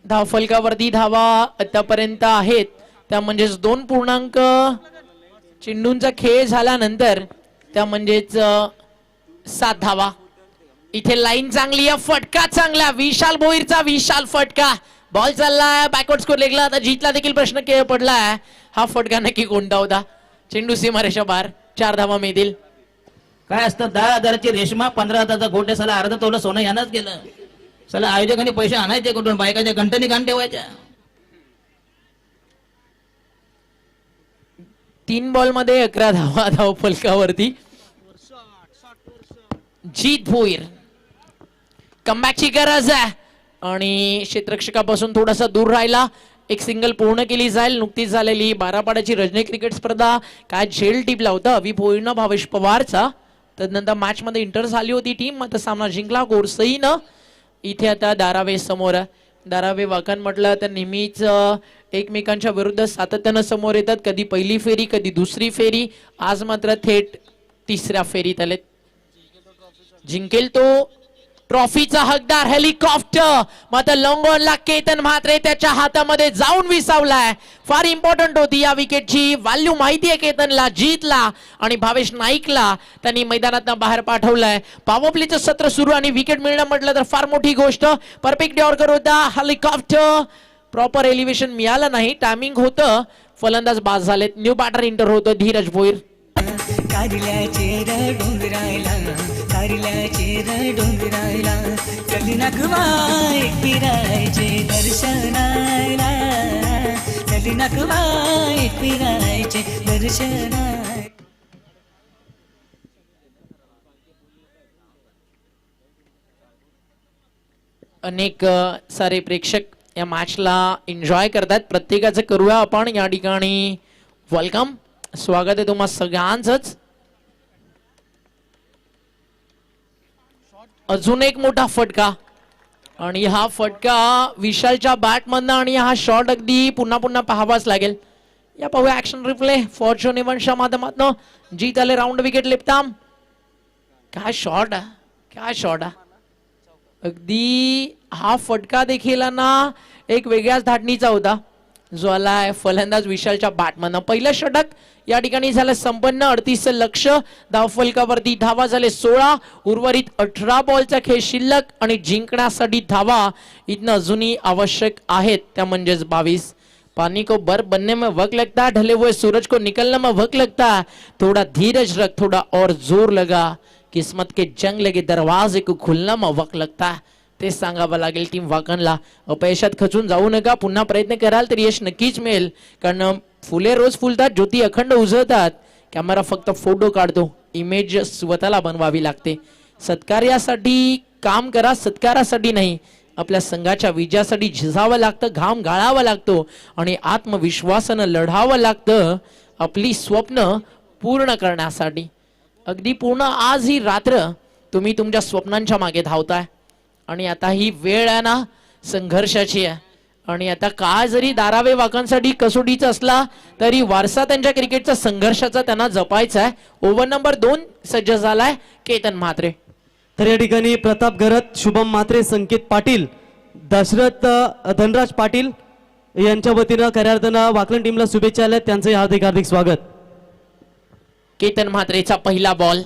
धाव फलकावरती धावा आतापर्यंत आहेत त्या म्हणजेच 2 पूर्णांक. चेंडूंचा खेळ झाल्यानंतर त्या म्हणजेच 7 धावा. इथे लाईन चांगली आहे, फटका चांगला, विशाल भोईरचा विशाल फटका. बॉल चाललाय बॅकवर्ड स्कोर लेगला. आता जीतला देखील प्रश्न पडलाय, हा फटका नक्की कोणता होता. चेंडू सीमारेषा बाहेर. 4 धावा मिळतील. काय असतं 10,000ची रेशमा, 15,000चा गोटे, साला अर्ध तोलं सोनं यानंच गेलं. साला आयोजकांनी पैसे आणायचे कुठून, बायकाच्या घंटनी घाण ठेवायच्या. 3 बॉल मध्ये 11 धावा धाव फलकावरती. जीत भोईर कमबॅकची गरज आहे आणि क्षेत्ररक्षकापासून थोडासा दूर राहिला. एक सिंगल पूर्ण केली जाईल. नुकतीच झालेली 12 पाड्याची रजनी क्रिकेट स्पर्धा काय झेल टिपला होता अभि भोईरनं भावेश पवारचा. तदनंतर मॅच मध्ये इंटर झाली होती टीम. आता सामना जिंकला गोरसईनं. इथे आता दारावे समोर. दारावे वाकण म्हटलं तर नेहमीच एकमेकांच्या विरुद्ध सातत्यानं समोर येतात. कधी पहिली फेरी, कधी दुसरी फेरी. आज मात्र थेट 3ऱ्या फेरीत आलेत. जिंकेल तो ट्रॉफीचा हकदार. हेलिकॉप्टर मात्र लॉंगॉनला केतन म्हात्रे त्याच्या हातामध्ये जाऊन विसावलाय. फार इम्पॉर्टंट होती या विकेटची. व्हॅल्यू माहिती आहे केतनला, जीतला आणि भावेश नाईकला त्यांनी मैदानात बाहेर पाठवलंय. पॉवर प्लेचं सत्र सुरू आणि विकेट मिळणं म्हटलं तर फार मोठी गोष्ट. परफेक्ट डॉर्कर होता हेलिकॉप्टर. प्रॉपर एलिव्हेशन मिळालं नाही, टायमिंग होतं, फलंदाज बाद झालेत. न्यू बॅटर इंटर होतं धीरज भोईर. कारल्याचे र डोंगरायला, कारल्याचे र डोंगरायला, चली नगवाय फिरायचे दर्शनायला, चली नगवाय फिरायचे दर्शनाय. अनेक सारे प्रेक्षक या मॅचला एन्जॉय करतात. प्रत्येकाचं करूया आपण या ठिकाणी वेलकम, स्वागत आहे तुम्हा सगळ्यांचंच. अजून एक मोठा फटका आणि हा फटका विशालच्या बॅटमधनं आणि हा शॉट अगदी पुन्हा पुन्हा पाहावाच लागेल. या पाहूया ऍक्शन रिप्ले फॉर्च्यून इव्हेंटच्या माध्यमातून. जीत आले राऊंड विकेट लिपताम. काय शॉट आहे, काय शॉट आहे. अगदी हा फटका देखील ना एक वेगळ्याच धाटणीचा होता जो आलाय फलंदाज विशालच्या बॅटमधनं. पहिलं षटक या ठिकाणी झालं संपन्न. 38 लक्ष, धावफलकावरती धावा झाले 16, उर्वरित 18 बॉलचा खेळ शिल्लक आणि जिंकण्यासाठी धावा इथनं अजूनही आवश्यक आहेत, त्या म्हणजेच 22. पानी को बर बनने में वक्त लगता है, ढले हुए सूरज को निकलने में वक्त लगता है, थोड़ा धीरज रख, थोड़ा और जोर लगा, किस्मत के जंग लगे दरवाजे को खुलना में वक्त लगता है. ते सांगावं लागेल टीम वाकणला. अपयशात खचून जाऊ नका, पुन्हा प्रयत्न कराल तर यश नक्कीच मिळेल. कारण फुले रोज फुलतात, ज्योती अखंड उजळतात. कॅमेरा फक्त फोटो काढतो, इमेज स्वतःला बनवावी लागते. सत्कार्यासाठी काम करा, सत्कारासाठी नाही. आपल्या संघाच्या विजयासाठी झिजावं लागतं, घाम गाळावा लागतो आणि आत्मविश्वासानं लढावं लागतं आपली स्वप्न पूर्ण करण्यासाठी. अगदी पूर्ण आज ही रात्र तुम्ही तुमच्या स्वप्नांच्या मागे धावताय आणि आता ही वेळ आहे ना संघर्षाची आहे. आणि आता काळ जरी दारावे वाकांसाठी कसोटीचा असला तरी वारसा त्यांच्या क्रिकेटचा संघर्षाचा त्यांना जपायचा आहे. ओव्हर नंबर 2 सज्ज झालाय केतन म्हात्रे. तर या ठिकाणी प्रताप गरत, शुभम म्हात्रे, संकेत पाटील, दशरथ धनराज पाटील यांच्या वतीनं खऱ्या अर्थानं वाकलन टीमला शुभेच्छा आल्या, त्यांचं हार्दिक हार्दिक स्वागत. केतन म्हात्रेचा पहिला बॉल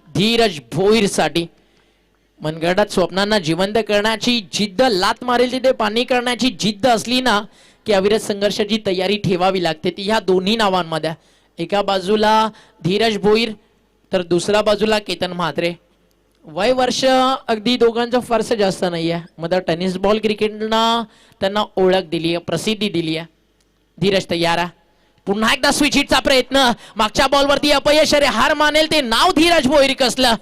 धीरज भोईर साठी. मनगडात स्वप्नांना जिवंत करण्याची जिद्द, लात मारेल तिथे पाणी करण्याची जिद्द असली ना की अविरत संघर्षाची तयारी ठेवावी लागते. ती ह्या दोन्ही नावांमध्ये, एका बाजूला धीरज भोईर तर दुसऱ्या बाजूला केतन म्हात्रे. वय वर्ष अगदी दोघांचं फारसं जास्त नाहीये, मग टेनिस बॉल क्रिकेटनं त्यांना ओळख दिली आहे, प्रसिद्धी दिली आहे. धीरज तयार आहे. पुन्हा एकदा स्विच हिटचा प्रयत्न, मागच्या बॉलवरती अपयश, अरे हार मानेल ते नाव धीरज भोईर कसलं.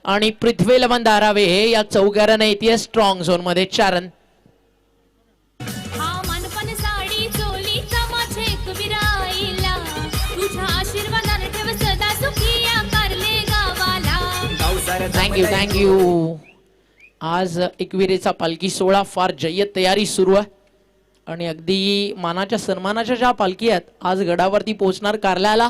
आणि पृथ्वी लवन दारावे या चौकारानं येते स्ट्रॉंग झोन मध्ये 4 रन. हा मनपण साडी चोली चमाचे कुबिराईला, तुझ्या आशीर्वादाने ठेव सदा सुखी या कारले गावाला. थँक्यू. आज एकविरेचा पालखी सोहळा फार जय्यत तयारी सुरू आहे आणि अगदी मानाच्या सन्मानाच्या ज्या पालखी आहेत आज गडावरती पोहोचणार कारल्याला.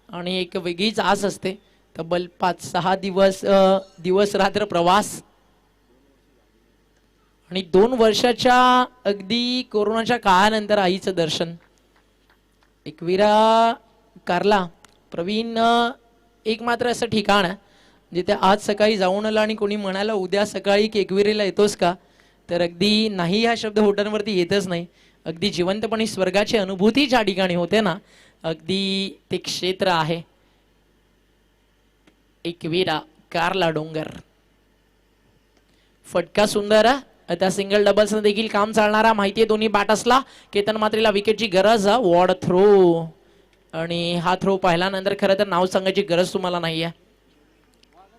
आणि एक वेगळीच आस असते, तब्बल 5-6 दिवस रात्र प्रवास आणि 2 वर्षाच्या अगदी कोरोनाच्या काळानंतर आईचं दर्शन. एकविरा कारला प्रवीण एक मात्र असं ठिकाण आहे जिथे आज सकाळी जाऊन आलं आणि कोणी म्हणाला उद्या सकाळी की एकविरेला येतोस का, तर अगदी नाही हा शब्द होटांवरती येतच नाही. अगदी जिवंतपणे स्वर्गाची अनुभूती ज्या ठिकाणी होते ना, अगदी ते क्षेत्र आहे एकविरा कारला डोंगर. फटका सुंदर. आता सिंगल डबल्स देखील काम चालणारा माहितीये दोन्ही बॅटर्सला. केतन म्हात्रेला विकेटची गरज, वॉर्ड थ्रो आणि हा थ्रो पाहिल्यानंतर खरं तर नाव सांगायची गरज तुम्हाला नाहीये.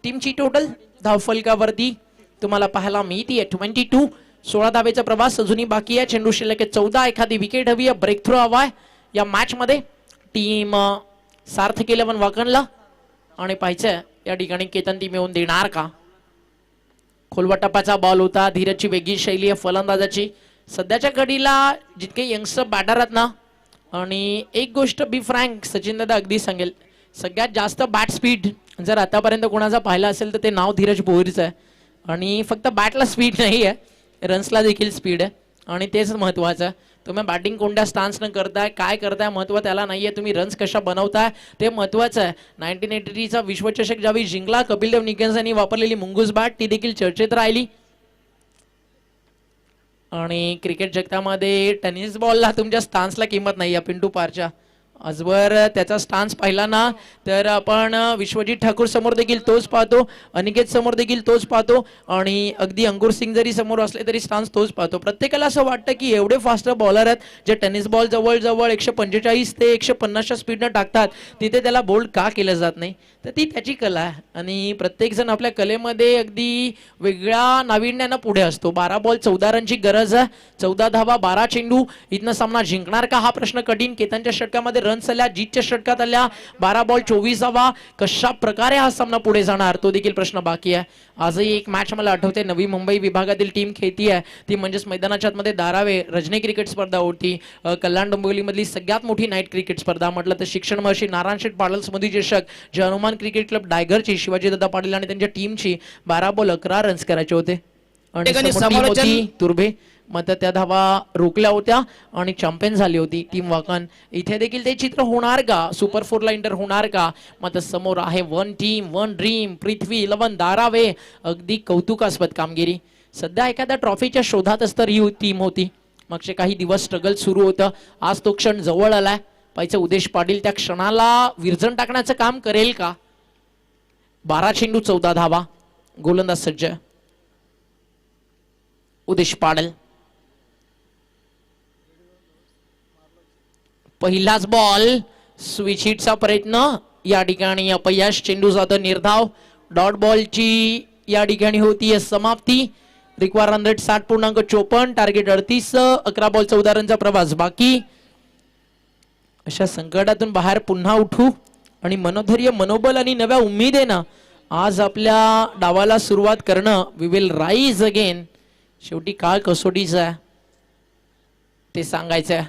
टीमची टोटल धावफलकावरती तुम्हाला पाहायला मिळतीये 22. 16 धावेचा प्रवास अजूनही बाकी आहे. चेंडू शिल्लक 14. एखादी विकेट हवी आहे, ब्रेक थ्रो हवाय या मॅच मध्ये. टीम सार्थक 11 वाकणला आणि पाहायचंय या ठिकाणी केतन टीम येऊन देणार का. खोलवा टप्प्याचा बॉल होता. धीरजची वेगळी शैली आहे फलंदाजाची. सध्याच्या घडीला जितके यंगस्टर बॅटर आहेत ना, आणि एक गोष्ट बी फ्रँक सचिन दादा अगदी सांगेल, सगळ्यात जास्त बॅट स्पीड जर आतापर्यंत कोणाचा पाहिला असेल तर ते नाव धीरज भोईरचं आहे. आणि फक्त बॅटला स्पीड नाही आहे, रन्सला देखील स्पीड आहे आणि तेच महत्वाचं आहे. तुम्ही बॅटिंग कोणत्या स्टान्स न करताय, काय करताय महत्व त्याला नाहीये, तुम्ही रन्स कशा बनवताय ते महत्वाचं आहे. 1983चा विश्वचषक ज्यावेळी जिंकला कपिल देव निकन्स यांनी वापरलेली मुंगूस बॅट ती देखील चर्चेत राहिली. आणि क्रिकेट जगतामध्ये टेनिस बॉलला तुमच्या स्टान्सला किंमत नाही आहे पिंटू पारच्या. आजवर त्याचा स्टान्स पाहिला ना तर आपण विश्वजित ठाकूर समोर देखील तोच पाहतो, अनिकेत समोर देखील तोच पाहतो आणि अगदी अंकुर सिंग जरी समोर असले तरी स्टान्स तोच पाहतो. प्रत्येकाला असं वाटतं की एवढे फास्ट बॉलर आहेत जे टेनिस बॉल जवळजवळ 145 ते 150च्या स्पीडनं टाकतात, तिथे त्याला बोल्ड का केलं जात नाही. तर ती त्याची कला आहे आणि प्रत्येकजण आपल्या कलेमध्ये अगदी वेगळ्या नाविन्यानं पुढे असतो. 12 बॉल 14 रनची गरज आहे, 14 धावा 12 चेंडू. इथनं सामना जिंकणार का हा प्रश्न कठीण. केतनच्या षटकामध्ये रन्स आल्या, जीतच्या षटकात आल्या 12 बॉल 24 धावा. कशा प्रकारे हा सामना पुढे जाणार तो देखील प्रश्न बाकी आहे. आजही एक मॅच मला आठवते, नवी मुंबई विभागातील टीम खेळती आहे ती म्हणजेच मैदानाच्या आतमध्ये धारावे रजनी क्रिकेट स्पर्धा होती. कल्याण डोंबिवलीमधली सगळ्यात मोठी नाईट क्रिकेट स्पर्धा म्हटलं तर शिक्षण महर्षी नारायण शेठ पाडल स्मृती चषक, जे हनुमान क्रिकेट क्लब डायगरची शिवाजीदादा पाटील आणि त्यांच्या टीमची 12 बॉल 11 रन्स करायचे होते आणि ठिकाणी समोर team समालोचन- होती तुर्भे, मात्र त्या धावा रोखल्या होत्या आणि चॅम्पियन झाली होती टीम वाकण. इथे देखील ते चित्र होणार का, सुपर 4 ला इंटर होणार का. मात्र समोर आहे वन टीम वन ड्रीम, पृथ्वी 11 धारावे. अगदी कौतुकास्पद कामगिरी. सध्या एखाद्या ट्रॉफीच्या शोधातच तर ही टीम होती. मागचे काही दिवस स्ट्रगल सुरू होतं, आज तो क्षण जवळ आलाय. पाहिजे उदेश पाटील त्या क्षणाला विरजण टाकण्याचं काम करेल का. 12 चेंडू 14 धावा. गोलंदाज सज्ज उदेश पाटील. पहिलाच बॉल स्विच हिटचा प्रयत्न, या ठिकाणी अपयश. चेंडू जातो निर्धाव. डॉट बॉलची या ठिकाणी होती समाप्ती. Require run rate 60.54, target 38, 11 ball 14 रनचा प्रवास बाकी. अशा संकटातून बाहेर पुन्हा उठू आणि मनोधैर्य, मनोबल आणि नव्या उमेदीनं आज आपल्या डावाला सुरुवात करणं. We will rise again. शेवटी काळ कसोटीचा आहे ते सांगायचं आहे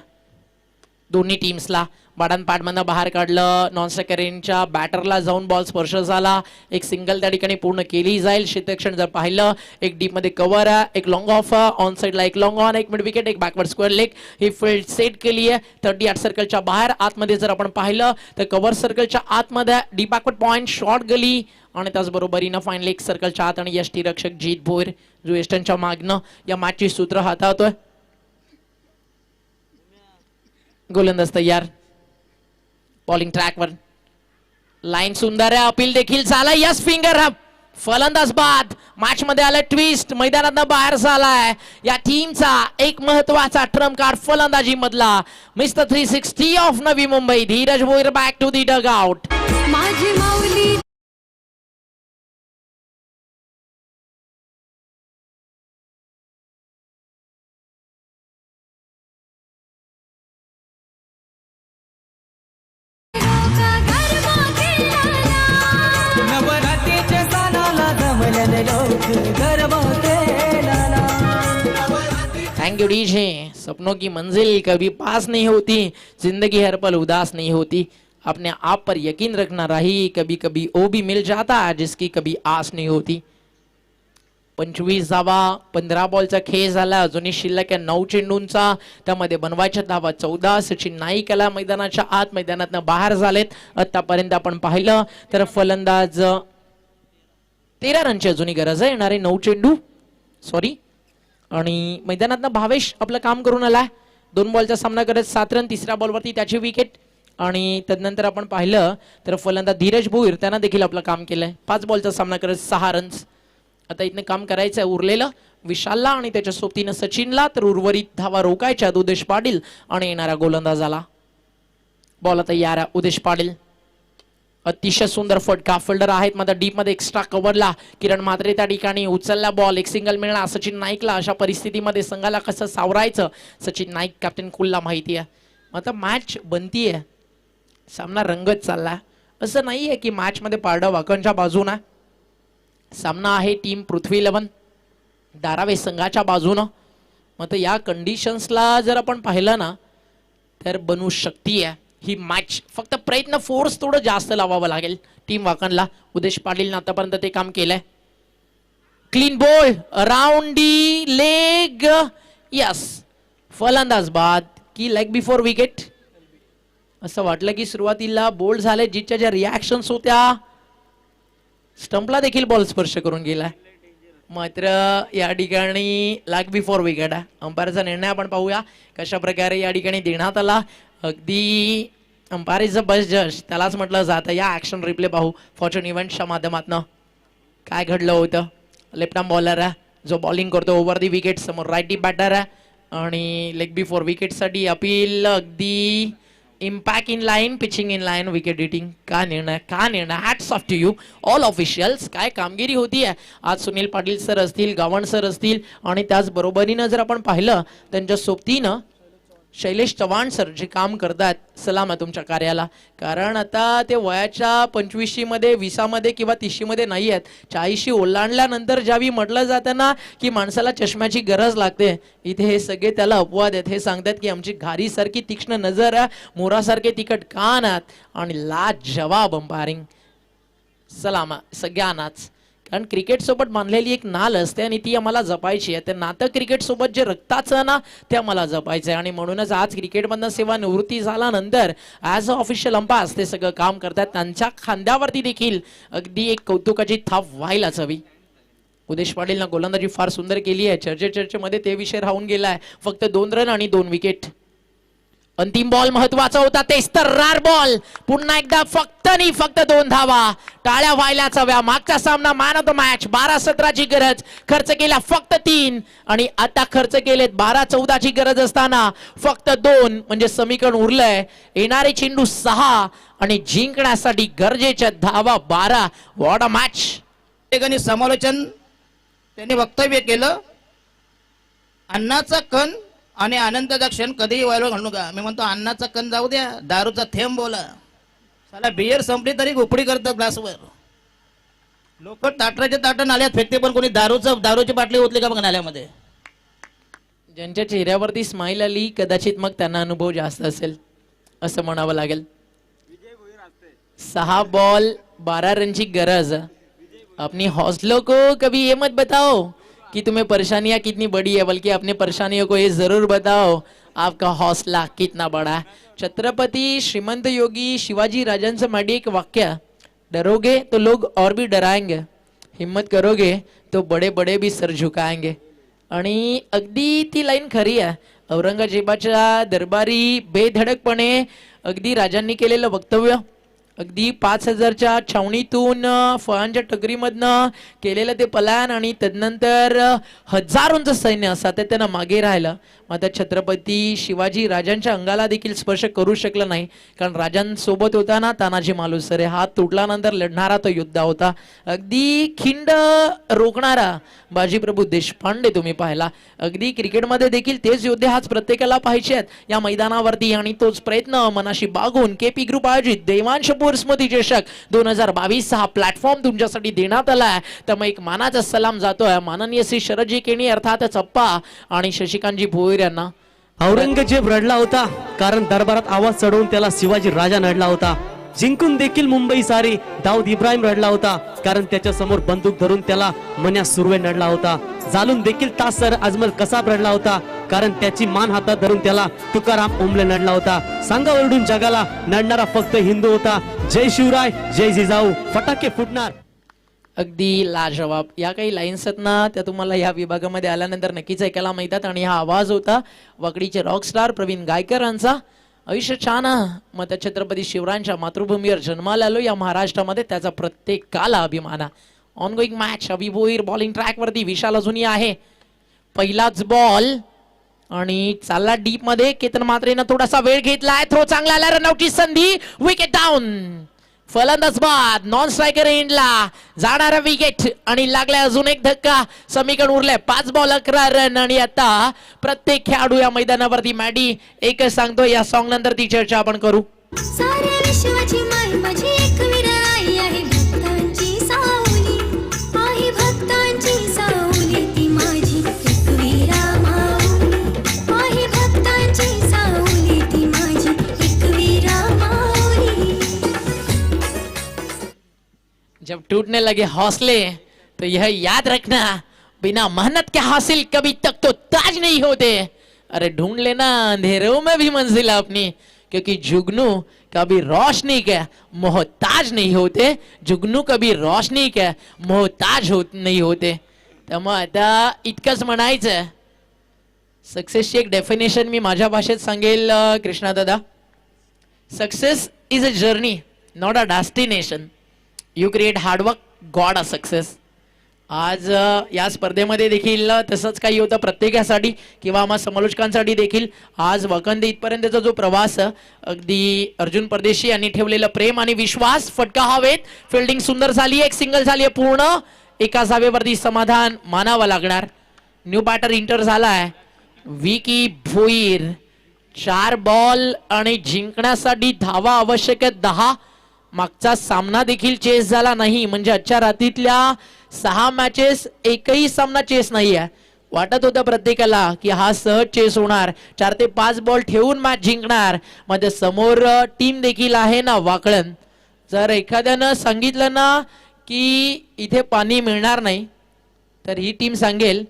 दोन्ही टीम्सला. बाडांपाडमधनं बाहेर काढलं, नॉन स्ट्रायकरच्या बॅटरला जाऊन बॉल स्पर्श झाला. एक सिंगल त्या ठिकाणी पूर्ण केली जाईल. क्षेत्ररक्षण जर पाहिलं, एक डीप मध्ये कव्हर आहे, एक लॉंग ऑफ, ऑन साइडला एक लॉंग ऑन, एक मिड विकेट, एक बॅकवर्ड स्क्वेअर लेग. ही फील्ड सेट केली आहे 38 सर्कलच्या बाहेर. आतमध्ये जर आपण पाहिलं तर कव्हर सर्कलच्या आतमध्ये डीप बॅकवर्ड पॉइंट, शॉर्ट गली आणि त्याचबरोबरीनं फायनल एक सर्कलच्या आत आणि यष्टीरक्षक जीत भोईर जो वेस्टर्नच्या मागणं या मॅचची सूत्र हाताळतोय. गोलंदाज तयार. बॉलिंग ट्रॅकवर लाईन सुंदर आहे. अपील देखील झालं. Yes finger up. फलंदाज बाद. मॅच मध्ये आलं ट्विस्ट. मैदानात बाहेर झालाय या टीमचा एक महत्वाचा ट्रम्प कार्ड फलंदाजी मधला. Mister 360 of Navi Mumbai Dheeraj Bhoir back to the dugout. माझी माऊली नवरात्रीच्या सणाला जमल्याने लोक गरबा खेळायला. Thank you DJ. सपनों की मंजिल कभी पास नहीं होती, जिंदगी हर पल उदास नहीं होती. अपने आप पर यकीन रखना रही, कभी कभी वो भी मिल जाता है जिसकी कभी आस नहीं होती. 25 धावा 15 बॉलचा खेळ झाला. अजूनही शिल्लक आहे 9 चेंडूंचा. त्यामध्ये बनवायच्या धावा 14. सचिन नाईक याला मैदानाच्या आत मैदानातनं बाहेर झालेत. आतापर्यंत आपण पाहिलं तर फलंदाज 13 रनची अजूनही गरज आहे. येणारे 9 चेंडू सॉरी आणि मैदानातनं भावेश आपलं काम करून आलाय. 2 बॉलचा सामना करत 7 रन. तिसऱ्या बॉलवरती त्याची विकेट आणि तदनंतर आपण पाहिलं तर फलंदाज धीरज भोईर त्यानं देखील आपलं काम केलंय. 5 बॉलचा सामना करत 6 रन्स. आता इथनं काम करायचं आहे उरलेलं विशालला आणि त्याच्या सोबतीनं सचिनला. तर उर्वरित धावा रोकायच्या उदेश पाटील आणि येणाऱ्या गोलंदाजाला. बॉल आता यार उदेश पाटील. अतिशय सुंदर फटका. फिल्डर आहेत मात्र डीप मध्ये एक्स्ट्रा कव्हरला किरण म्हात्रे त्या ठिकाणी उचलला बॉल. एक सिंगल मिळणार सचिन नाईकला. अशा परिस्थितीमध्ये संघाला कसं सावरायचं सचिन नाईक कॅप्टन कुलला माहिती आहे. आता मॅच बनतीये, सामना रंगत चालला. असं नाही आहे की मॅच मध्ये पारडं वाकणच्या बाजूनं. सामना आहे टीम पृथ्वी 11 धारावे संघाच्या बाजूनं. मग या कंडिशन्सला जर आपण पाहिलं ना तर बनू शकते ही मॅच. फक्त प्रयत्न फोर्स थोडं जास्त लावावं लागेल टीम वाकणला. उदेश पाटीलनं आतापर्यंत ते काम केलंय. Clean ball around the leg. Yes फलंदाज बाद की लेग बिफोर विकेट. असं वाटलं की सुरुवातीला बोल्ड झाले. जिच्या ज्या रिॲक्शन्स होत्या स्टंपला देखील बॉल स्पर्श करून गेलाय. मात्र या ठिकाणी लॅग बिफोर विकेट आहे. अंपायरचा निर्णय आपण पाहूया कशा प्रकारे या ठिकाणी देण्यात आला. अगदी अंपायर इज द बेस्ट जज त्यालाच म्हटलं जातं. या ऍक्शन रिप्ले पाहू फॉर्च्यून इव्हेंट्सच्या माध्यमातून काय घडलं होतं. लेफ्ट आर्म बॉलर आहे जो बॉलिंग करतो ओव्हर दी विकेट. समोर राईट डी बॅटर आहे आणि लेग बिफोर विकेटसाठी अपील. अगदी impact in line pitching in line wicket hitting. का निर्णय hats off to you all officials. काय कामगिरी होती आहे आज. सुनील पाटील सर असतील गावण सर असतील आणि त्याचबरोबरीनं जर आपण पाहिलं त्यांच्या सोबतीनं शैलेश चव्हाण सर जे काम करतात सलाम आहे तुमच्या कार्याला. कारण आता ते वयाच्या 25शी मध्ये 20 मध्ये किंवा 30शी मध्ये नाही आहेत. 40शी ओलांडल्यानंतर ज्यावेळी म्हटलं जातं ना की माणसाला चष्म्याची गरज लागते इथे हे सगळे त्याला अपवाद आहेत. हे सांगतात की आमची घारीसारखी तीक्ष्ण नजर आहे मोरासारखे तिखट कान आहेत आणि लाजवाब अंपायरिंग. सलाम सगळ्यांनाच. कारण क्रिकेट सोबत बांधलेली एक नाल असते आणि ती आम्हाला जपायची आहे. ते नातं क्रिकेट सोबत जे रक्ताचं ना ते आम्हाला जपायचं आहे आणि म्हणूनच आज क्रिकेटमधनं सेवानिवृत्ती झाल्यानंतर ॲज अ ऑफिशियल अंपायर्स ते सगळं काम करतात. त्यांच्या खांद्यावरती देखील अगदी एक कौतुकाची थाप व्हायलाच हवी. उदेश पाटीलनं गोलंदाजी फार सुंदर केली आहे. चर्चेमध्ये ते विषय राहून गेलाय. फक्त 2 रन आणि 2 विकेट. अंतिम बॉल महत्वाचा होता. तेच तर रार बॉल. पुन्हा एकदा फक्त 2 धावा. टाळ्या व्हायलाच हव्या. मागचा सामना मॅन ऑफ द मॅच 12-17ची गरज खर्च केला फक्त 3 आणि आता खर्च केलेत 12-14ची गरज असताना फक्त 2 म्हणजे समीकरण उरलंय. येणारे चेंडू 6 आणि जिंकण्यासाठी गरजेच्या धावा 12. What a match. ठिकाणी समालोचन त्यांनी वक्तव्य केलं. अन्नाचा कण आणि आनंदाचा क्षण कधीही व्हायला घालू नका. मी म्हणतो अन्नाचा कण जाऊ द्या दारूचा थेंब बोला. साला बियर संपली तरी उपडी करतात ग्लासवर. लोक ताटराच्या ताटं नाल्यात फेकते पण कोणी दारूची बाटली ओतली का बघ नाल्यामध्ये. ज्यांच्या चेहऱ्यावरती स्माइल आली कदाचित मग त्यांना अनुभव जास्त असेल असं म्हणावं लागेल. 6 बॉल 12 रनची गरज. अपनी हौसलों को कभी ये मत बताओ कि तुम्हें परेशानियां कितनी बड़ी है बल्कि अपने परेशानियों को ये जरूर बताओ आपका हौसला कितना बड़ा है. छत्रपति श्रीमंत योगी शिवाजी राजांचं मांडी एक वाक्य. डरोगे तो लोग और भी डराएंगे. हिम्मत करोगे तो बड़े बड़े भी सर झुकाएंगे. आणि अगदी ती लाईन खरी आहे. औरंगजेबाच्या दरबारी बेधडकपणे अगदी राजांनी केलेलं वक्तव्य. अगदी 5000च्या छावणीतून फळांच्या टगरीमधनं केलेलं ते पलायन आणि तदनंतर हजारोंचं सैन्य सातत्यानं मागे राहिलं. मात्र छत्रपती शिवाजी राजांच्या अंगाला देखील स्पर्श करू शकलं नाही. कारण राजांसोबत होता ना तानाजी मालुसरे. हात तुटल्यानंतर लढणारा तो योद्धा होता. अगदी खिंड रोखणारा बाजीप्रभू देशपांडे तुम्ही पाहिला. अगदी क्रिकेटमध्ये देखील तेच योद्धे हाच प्रत्येकाला पाहिजे आहेत या मैदानावरती आणि तोच प्रयत्न मनाशी बागून केपी ग्रुप आयोजित देवांशपूर स्मृती चषक 2022 हा प्लॅटफॉर्म तुमच्यासाठी देण्यात आलाय. त्यामुळे एक मानाचा सलाम जातोय माननीय श्री शरदजी केणी अर्थातच अप्पा आणि शशिकांतजी भोईर यांना. औरंगजेब रडला होता कारण दरबारात आवाज चढवून त्याला शिवाजी राजा नडला होता. जिंकून देखील मुंबई सारी दाऊद इब्राहिम रडला होता कारण त्याच्या समोर बंदूक धरून त्याला मन्या सुर्वे नडला होता. जालून देखील तासर अजमल कसाब रडला होता कारण त्याची मान हातात धरून त्याला तुकाराम ओंबले नडला होता. सांगा ओरडून जगाला नडणारा फक्त हिंदू होता. जय शिवराय जय जिजाऊ फटाके फुटणार. अगदी लाजवाब. या काही लाईन्स आहेत ना त्या तुम्हाला या विभागामध्ये आल्यानंतर नक्कीच ऐकायला मिळतात. आणि हा आवाज होता वाकडीचे रॉकस्टार प्रवीण गायकरांचा. आयुष्य छान मग त्या छत्रपती शिवरायांच्या मातृभूमीवर जन्माला आलो या महाराष्ट्रामध्ये त्याचा प्रत्येकाला अभिमान. On going match. Abhi Bhoir bowling track वरती. विशाल अजूनही आहे. पहिलाच बॉल आणि चालला डीप मध्ये. केतन मात्रेनं थोडासा वेळ घेतलाय. थ्रो चांगला आला. रनआउटची संधी. Wicket down. फलंदाज बाद. नॉन स्ट्रायकर एंडला जाणारा विकेट आणि लागलाय अजून एक धक्का. समीकरण उरलंय 5 बॉल 11 रन. आणि आता प्रत्येक खेळाडू या मैदानावरती मॅडी एकच सांगतो. या सॉंग नंतर ती चर्चा आपण करू. साऱ्या विश्वाची माय माझी एकवीर आई आहे भक्तांची सावली. आहे भक्तांची सावली ती माझी एकवीरा माऊली. आहे भक्तांची सावली ती माझी एकवीरा माऊली. जब टूटने लगे हौसले तो यह याद रखना बिना मेहनत के हासिल कभी तक तो ताज नहीं होते. अरे ढूंढ लेना अंधेरों में भी मंजिल अपनी क्योंकि जुगनू कभी रोशनी के मोहताज नहीं होते. जुगनू कभी रोशनी के मोहताज नहीं होते. त्यामुळे आता इतकंच म्हणायचं, सक्सेसची एक डेफिनेशन मी माझ्या भाषेत सांगेल कृष्णा दादा. Success is a journey, not a destination. You create hard work, God a success. आज या स्पर्धेमध्ये देखील तसंच काही होतं प्रत्येकासाठी किंवा आम्हा समालोचकांसाठी देखील. आज वकंदे इथपर्यंतचा जो प्रवास, अगदी अर्जुन परदेशी यांनी ठेवलेलं प्रेम आणि विश्वास, फटका हवेत, फिल्डिंग सुंदर झाली, एक सिंगल झाली आहे पूर्ण. एका धावेवरती समाधान मानावं लागणार. न्यू बॅटर इंटर झालाय विकी भोईर. 4 बॉल आणि जिंकण्यासाठी धावा आवश्यक आहेत 10. मागचा सामना देखील चेस झाला नाही, म्हणजे आजच्या रात्रीतल्या 6 मॅचेस एकही सामना चेस नाही आहे. वाटत होतं प्रत्येकाला की हा सहज चेस होणार, 4 ते 5 बॉल ठेवून मॅच जिंकणार. मध्ये समोर टीम देखील आहे ना वाकळण. जर एखाद्यानं सांगितलं ना की इथे पाणी मिळणार नाही, तर ही टीम सांगेल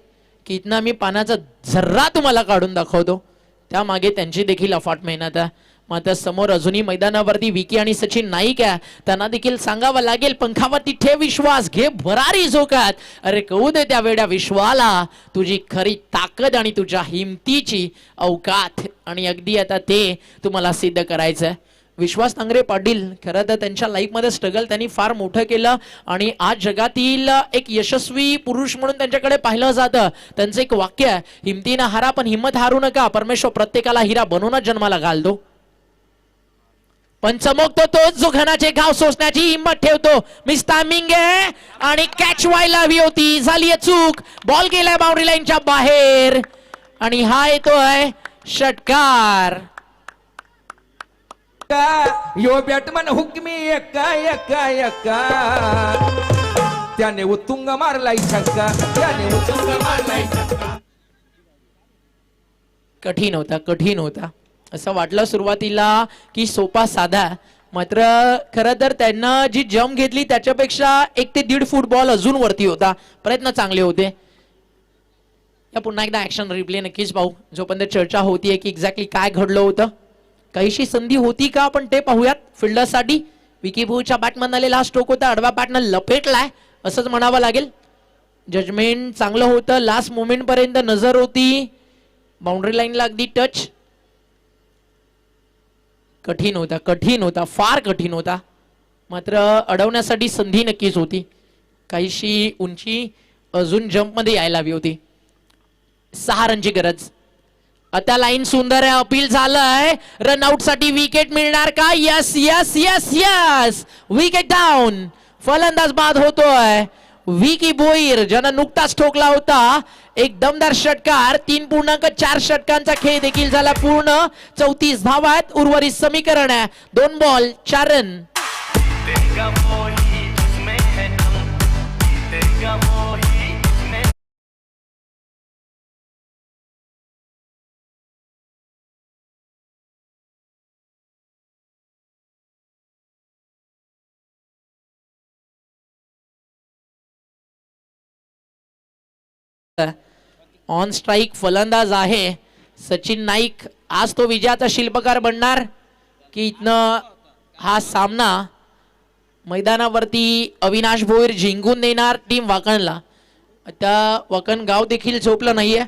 की इथनं मी पाण्याचा झर्रा तुम्हाला काढून दाखवतो. त्यामागे त्यांची देखील अफाट मेहनत आहे. मात्र समोर अजूनही मैदानावरती विकी आणि सचिन नाईक आहे. त्यांना देखील सांगावं लागेल, पंखावरती ठेव विश्वास, घे भरारी झोकात. अरे कळू दे त्या वेड्या विश्वाला तुझी खरी ताकद आणि तुझ्या हिमतीची अवकात. आणि अगदी आता ते तुम्हाला सिद्ध करायचंय. विश्वास नांगरे पाटील, खरं तर त्यांच्या लाईफमध्ये स्ट्रगल त्यांनी फार मोठं केलं आणि आज जगातील एक यशस्वी पुरुष म्हणून त्यांच्याकडे पाहिलं जातं. त्यांचं एक वाक्य आहे, हिमतीनं हारा पण हिंमत हारू नका, परमेश्वर प्रत्येकाला हिरा बनवूनच जन्माला घालतो. पण चमकतो तोच जो घनाचे घाव सोसण्याची हिंमत ठेवतो. मिस टायमिंग आहे आणि कॅच व्हायला हवी होती, झाली चूक. बॉल गेलाय बाउंड्री लाईनच्या बाहेर आणि हा येतोय षटकार. यो बॅटमन हुकमी एका एका एका, त्याने उत्तुंग मारलाय छक्का, त्याने उत्तुंग मारलाय छक्का. कठीण होता, कठीण होता. असं वाटलं सुरुवातीला की सोपा साधा, मात्र खरं तर त्यांना जी जंप घेतली त्याच्यापेक्षा 1 ते 1.5 फूट बॉल अजून वरती होता. प्रयत्न चांगले होते. या पुन्हा एकदा ऍक्शन रिप्ले नक्कीच पाहू. जोपर्यंत चर्चा होतीये की एक्झॅक्टली काय घडलं होतं, काहीशी संधी होती का, आपण ते पाहूयात. फिल्डरसाठी विकी भोईरच्या बॅटमन आलेला हा स्ट्रोक होता, आडवा बॅटनं लपेटलाय असंच म्हणावं लागेल. जजमेंट चांगलं होतं, लास्ट मोमेंट पर्यंत नजर होती, बाउंड्री लाईनला अगदी टच. कठीण होता, कठीण होता, फार कठीण होता. मात्र अडवण्यासाठी संधी नक्कीच होती. काहीशी उंची अजून जम्प मध्ये यायला हवी होती. 6 रनची गरज. आता लाईन सुंदर आहे, अपील झालंय. रनआउट साठी विकेट मिळणार का? Yes yes yes yes, wicket down. फलंदाज बाद होतोय विकी भोईर, ज्यानं नुकताच ठोकला होता एक दमदार षटकार. 3.4 षटकांचा खेळ देखील झाला पूर्ण. 34 धावात उर्वरित समीकरण आहे 2 बॉल 4 रन. तेगा मोही जिसमें है दम, तेगा मोही जिसमें. ऑन स्ट्राईक फलंदाज आहे सचिन नाईक. आज तो विजयाचा शिल्पकार बनणार की इथनं हा सामना मैदानावरती अविनाश भोईर जिंकून देणार टीम वाकणला. आता वाकण गाव देखील झोपलं नाहीये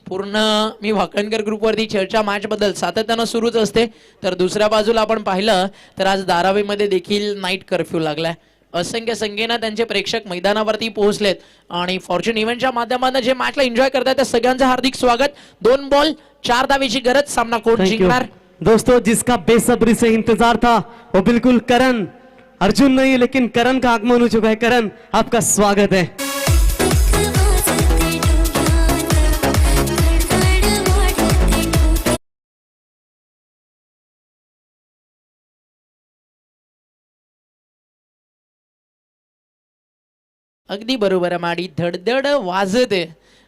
पूर्ण. मी वाकणकर ग्रुपवरती चर्चा मॅच बद्दल सातत्यानं सुरूच असते. तर दुसऱ्या बाजूला आपण पाहिलं तर आज धारावीमध्ये देखील नाईट कर्फ्यू लागलाय. असंख्य संख्येनं त्यांचे प्रेक्षक मैदानावरती पोहोचलेत आणि फॉर्च्यून इव्हेंटच्या माध्यमातून जे मॅचला एन्जॉय करतात त्या सगळ्यांचं हार्दिक स्वागत. 2 बॉल 4 धावेची गरज. सामना कोण जिंकणार? दोस्तों, जिसका बेसब्री से इंतजार था वो बिल्कुल करण, अर्जुन नहीं लेकिन करण का आगमन हो चुका है. करण, आपका स्वागत है. अगदी बरोबर आहे. माडी धडधड वाजते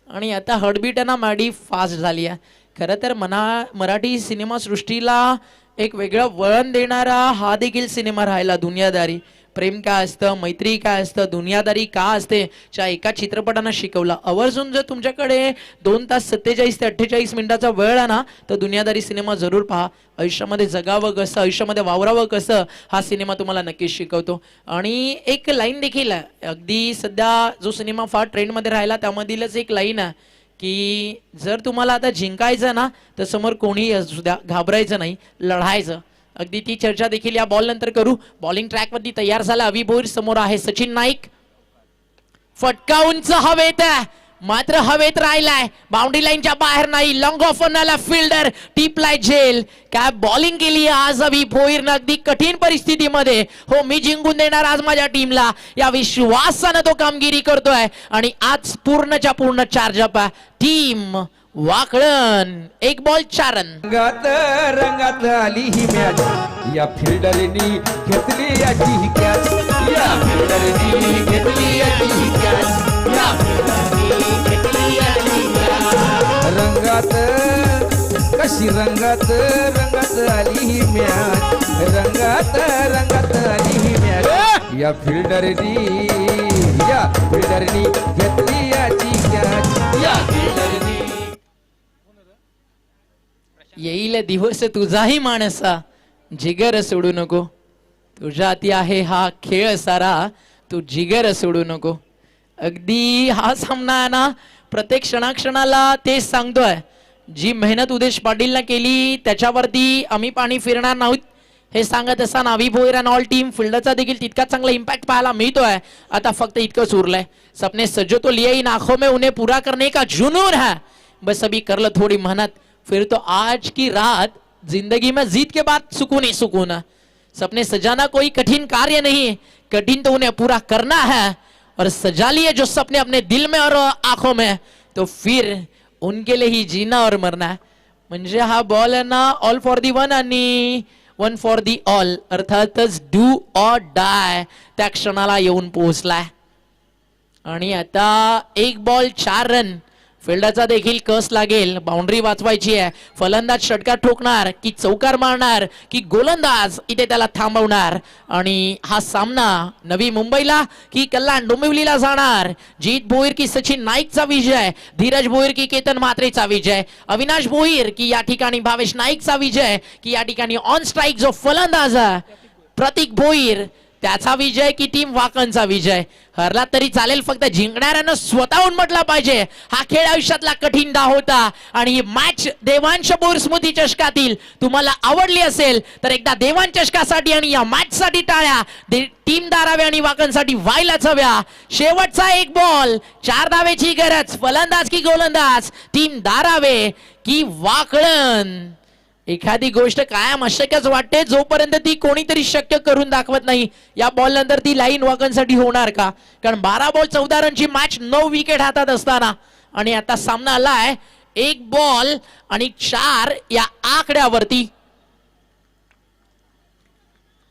आणि आता हडबीटाना माडी फास्ट झाली आहे. खरं तर मराठी सिनेमा सृष्टीला एक वेगळं वळण देणारा हा देखील सिनेमा राहिला दुनियादारी. प्रेम काय असतं, मैत्री काय असतं, दुनियादारी का असते, ज्या एका चित्रपटानं शिकवलं. आवर्जून जर तुमच्याकडे 2 तास 47 ते 48 मिनिटाचा वेळ आहे ना, तर दुनियादारी सिनेमा जरूर पहा. आयुष्यामध्ये जगावं कसं, आयुष्यामध्ये वावरावं कसं, हा सिनेमा तुम्हाला नक्कीच शिकवतो. आणि एक लाईन देखील आहे, अगदी सध्या जो सिनेमा फार ट्रेंडमध्ये राहिला त्यामधीलच एक लाईन आहे की जर तुम्हाला आता जिंकायचं ना, तर समोर कोणीही असू द्या, घाबरायचं नाही, लढायचं. अगदी ती चर्चा देखील या बॉल नंतर करू. बॉलिंग ट्रॅक वरती तयार झाला अवी भोईर, समोर आहे सचिन नाईक. फटका उंच हवेत आहे, मात्र हवेत राहिलाय, बाउंड्री लाईनच्या बाहेर नाही. लॉंग ऑफ आला फिल्डर, टिपलाय झेल. काय बॉलिंग केली आज अवी भोईरनं अगदी कठीण परिस्थितीमध्ये. हो, मी जिंकून देणार आज माझ्या टीमला, या विश्वासानं तो कामगिरी करतोय. आणि आज पूर्णच्या पूर्ण चार्जअप आहे टीम वाकळण. 1 ball 4 run. रंगात आली ही मॅच, या फिल्डरनी घेतली याची ही कॅच, या फिल्डरनी घेतली याची ही कॅच, या फिल्डरनी घेतली याची ही कॅच. रंगात कशी रंगात आली ही मॅच, रंगात आली ही मॅच, या फिल्डरनी घेतली याची कॅच, या फिल्डरनी. येईल दिवस तुझाही माणसा, जिगर सोडू नको, तुझ्या हाती आहे हा खेळ सारा, तू जिगर सोडू नको. अगदी हा सामना आहे ना, प्रत्येक क्षणाक्षणाला तेच सांगतोय. जी मेहनत उदेश पाटीलनं केली त्याच्यावरती आम्ही पाणी फिरणार नाहीत हे सांगत असताना अवी भोईर अँड ऑल टीम फिल्डरचा देखील तितकाच चांगला इम्पॅक्ट पाहायला मिळतोय. आता फक्त इतकंच उरलंय, सपने सजो तो लिए इन आंखों में उन्हें पूरा करने का जुनून है, बस अभी कर लो थोड़ी मेहनत, फिर तो आज की रात जिंदगी में जीत के बाद सुकून ही सुकून है. सपने सजाना कोई कठिन कार्य नहीं, कठिन तो उन्हें पूरा करना है. और सजा लिए जो सपने अपने दिल में और आंखों में, तो फिर उनके लिए ही जीना और मरना है. म्हणजे हा बॉल आहे ना, ऑल फॉर दी वन आणि वन फॉर दी ऑल, अर्थातच डू ऑर डाय त्या क्षणाला येऊन पोहोचलाय. आणि आता 1 बॉल 4 रन. फिल्डरचा देखील कस लागेल, बाउंड्री वाचवायची आहे. फलंदाज षटकार ठोकणार की चौकार मारणार की गोलंदाज इथे त्याला थांबवणार. आणि हा सामना नवी मुंबईला की कल्याण डोंबिवलीला जाणार. जीत भोईर की सचिन नाईकचा विजय, धीरज भोईर की केतन म्हात्रेचा विजय, अविनाश भोईर की या ठिकाणी भावेश नाईकचा विजय, की या ठिकाणी ऑन स्ट्राईक जो फलंदाज आहे प्रतीक भोईर त्याचा विजय, की टीम वाकणचा विजय. हरला तरी चालेल, फक्त जिंकणाऱ्यानं स्वतःहून म्हटलं पाहिजे हा खेळ आयुष्यातला कठीण डाव होता. आणि ही मॅच देवांश भोईर स्मृती चषकातील तुम्हाला आवडली असेल तर एकदा देवांश चषकासाठी आणि या मॅच साठी टाळ्या टीम धारावे आणि वाकणसाठी व्हायलाच हव्या. शेवटचा 1 बॉल 4 धावेची गरज, फलंदाज की गोलंदाज, टीम धारावे की वाकळण. एखादी गोष्ट कायम अशक्यच वाटते जोपर्यंत ती कोणीतरी शक्य करून दाखवत नाही. या बॉल नंतर ती लाईन वाकणसाठी होणार का? कारण 12 बॉल 14 रनची मॅच 9 विकेट हातात असताना आणि आता सामना आलाय 1 बॉल आणि 4 या आकड्यावरती.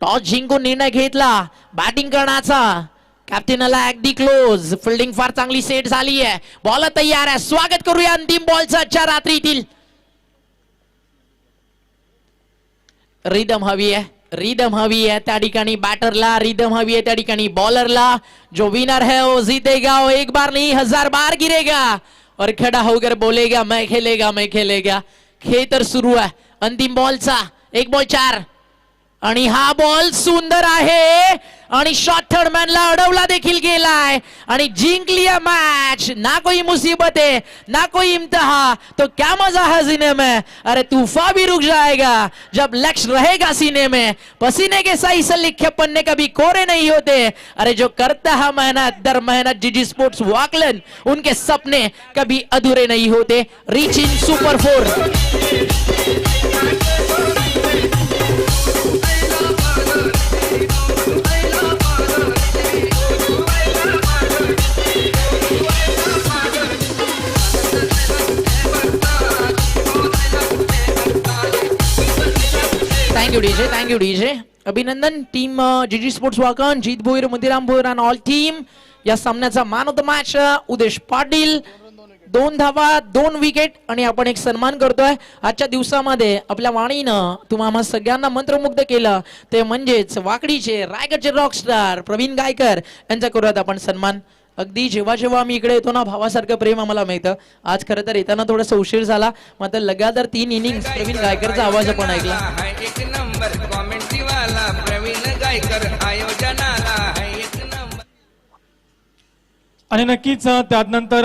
टॉस जिंकून निर्णय घेतला बॅटिंग करण्याचा. कॅप्टनला अगदी क्लोज, फिल्डिंग फार चांगली सेट झाली आहे. बॉल तयार आहे, स्वागत करूया अंतिम बॉलचं आजच्या रात्रीतील. रिदम हवी आहे, रिदम हवी आहे त्या ठिकाणी बॅटरला, रिदम हवी आहे त्या ठिकाणी बॉलरला. जो विनर है वो जीतेगा, वो एक बार नहीं 1000 बार गिरेगा और खड़ा होकर बोलेगा मैं खेलेगा मैं खेलेगा. खेळ तर सुरू आहे अंतिम बॉलचा. 1 बॉल 4 आणि हा बॉल सुंदर आहे आणि शॉट थर्ड मॅनला अडवला देखील गेलाय आणि जिंकली है मैच. ना कोई मुसीबत है ना कोई इम्तिहा, तो क्या मजा है सीने में. अरे तूफान भी रुक जाएगा जब लक्ष्य रहेगा सीने में. पसीने के सही से लिखे पन्ने कभी कोरे नहीं होते. अरे जो करता है मेहनत दर मेहनत जीजी स्पोर्ट्स वाकलन, उनके सपने कभी अधूरे नहीं होते. Reach in super 4. Thank you DJ. अभिनंदन टीम जीजी स्पोर्ट्स वाकण, जीत भोईर, मुदिराम भोईर आणि ऑल टीम. या सामन्याचा मॅन ऑफ द मॅच उदेश पाटील. 2 धावा 2 विकेट आणि आपण एक सन्मान करतोय आजच्या दिवसामध्ये आपल्या वाणीनं तुम्हाला सगळ्यांना मंत्रमुग्ध केलं ते म्हणजेच वाकडीचे रायगडचे रॉकस्टार प्रवीण गायकर यांचा करूयात आपण सन्मान. अगदी जेव्हा जेव्हा आम्ही इकडे येतो ना भावासारखं प्रेम आम्हाला मिळतं. आज खरं तर येताना थोडासा उशीर झाला मात्र लगातार 3 इनिंग्स प्रवीण गायकरचा आवाज आपण ऐकला. हाय एक नंबर कॉमेंट्री वाला प्रवीण गायकर आयोजनाला हाय एक नंबर. आणि नक्कीच त्यानंतर